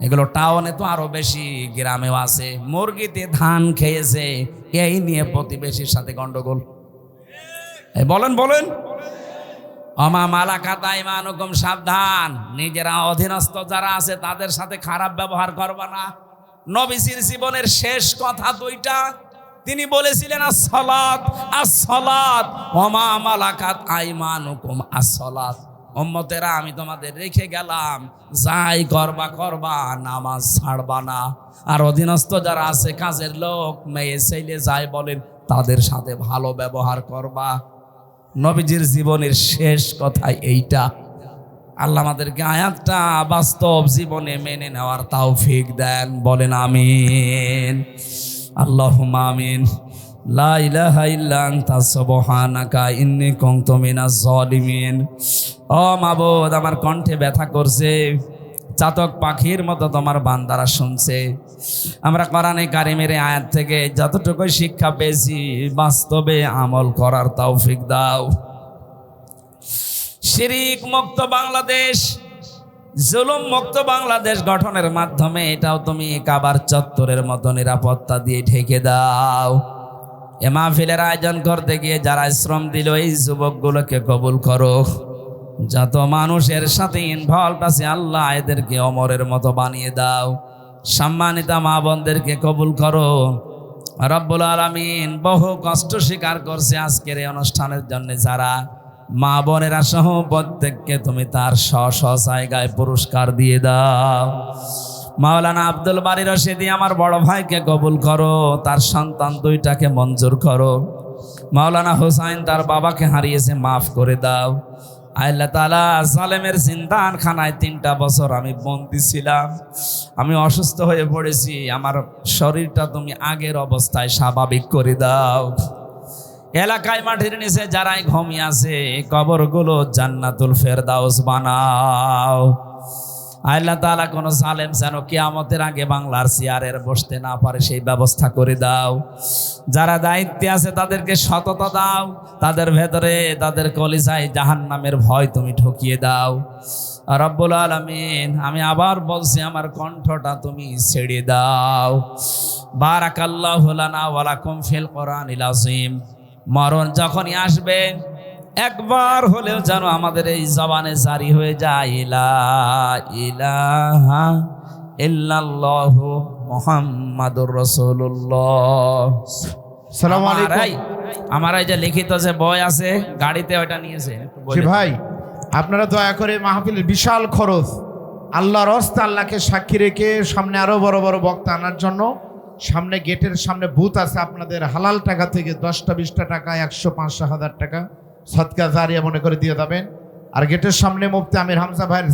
এগুলো টাউনে তো আরো বেশি, গ্রামেও আছে। মুরগিতে ধান খেয়েছে, এই নিয়ে প্রতিবেশীর সাথে গন্ডগোল। বলেন বলেন, আমা মালাকাত আইমানুকুম, সাবধান, নিজেরা অধীনস্থ যারা আছে তাদের সাথে খারাপ ব্যবহার করবা না। নবীজির জীবনের শেষ কথা 2টা, তিনি বলেছিলেন as-সালাত as-সালাত ওমা মালাকাত আইমানুকুম as-সালাত। উম্মতেরা, আমি তোমাদের রেখে গেলাম, যাই করবা করবা, নামাজ ছাড়বা না। আর অধীনস্থ যারা আছে, কাজের লোক, মেয়ে ছেলে যাই বলেন, তাদের সাথে ভালো ব্যবহার করবা। নবীজির জীবনের শেষ কথা এইটা। আল্লাহ আমাদেরকে আয়াতটা বাস্তব জীবনে মেনে নেওয়ার তৌফিক দেন, বলেন আমিন। আল্লাহুম্মা আমিন। লা ইলাহা ইল্লা আনতা সুবহানাকা ইন্নী কুনতু মিনাজ জালিমিন। ও মাবুদ, আমার কণ্ঠে ব্যথা করছে, চাতক পাখির মতো তোমার বান্দারা শুনছে। আমরা কোরআনে কারিমের আয়াত থেকে যতটুকু শিক্ষা পেয়েছি বাস্তবে আমল করার তৌফিক দাও। শিরিক মুক্ত বাংলাদেশ, জুলুম মুক্ত বাংলাদেশ গঠনের মাধ্যমে এটাও তুমি কাবার চত্বরের মতো নিরাপত্তা দিয়ে ঢেকে দাও। এ মাহফিলের আয়োজন করতে গিয়ে যারা শ্রম দিল এই যুবকগুলোকে কবুল করো। যত মানুষের সাথে ইনভলভ আছে আল্লাহ এদেরকে অমরের মতো বানিয়ে দাও। সম্মানিতা মা বোনদেরকে কবুল করো রব্বুল আলামিন। বহু কষ্ট স্বীকার করছে আজকের এই অনুষ্ঠানের জন্য যারা মা বোনেরা সহ প্রত্যেককে তুমি তার স্ব জায়গায় পুরস্কার দিয়ে দাও। মাওলানা আব্দুল বারী রশিদি আমার বড় ভাইকে কবুল করো, তার সন্তান দুইটাকে মঞ্জুর করো। মাওলানা হুসাইন তার বাবাকে হারিয়েছে, মাফ করে দাও। আল্লাহ তাআলা জালেমের জিন্দানখানায় 3টা বছর আমি বন্দী ছিলাম, আমি অসুস্থ হয়ে পড়েছি, আমার শরীরটা তুমি আগের অবস্থায় স্বাভাবিক করে দাও। এলাকায় মাটির নিচে যারাই ঘুমিয়ে আছে কবরগুলো জান্নাতুল ফেরদাউস বানাও। আল্লাহ তাআলা কোন জালেম যেন কিয়ামতের আগে বাংলার চেয়ারের বসতে না পারে সেই ব্যবস্থা করে দাও। যারা দায়িত্বে আছে তাদেরকে সততা দাও, তাদের ভেতরে তাদের কলিজায় জাহান্নামের ভয় তুমি ঢুকিয়ে দাও রব্বুল আলামিন। আমি আবার বলছি আমার কণ্ঠটা তুমি ছেড়ে দাও। বারাকাল্লাহু লানা ওয়া লাকুম ফিল কোরআনিল আযীম। মরণ যখনই আসবে একবার হলেও যেন আমাদের এই জবানে জারি হয়ে যায় লা ইলাহা ইল্লাল্লাহু মুহাম্মাদুর রাসূলুল্লাহ। আসসালামু আলাইকুম। আমার এই যে লিখিত যে বই আছে গাড়িতে ওটা নিয়েছে জি ভাই, আপনারা দয়া করে মাহফিলের বিশাল খরচ আল্লাহর রাস্তে আল্লাহকে সাক্ষী রেখে সামনে আরো বড় বড় বক্তা আনার জন্য সামনে গেটের সামনে বুথ আছে, আপনাদের হালাল টাকা থেকে 10টা 20টা টাকা 100 500 1000 টাকা সদকা জারিয়া মনে করে দিয়ে যাবেন। আর গেটের সামনে মুফতি আমির হামজা ভাইয়ের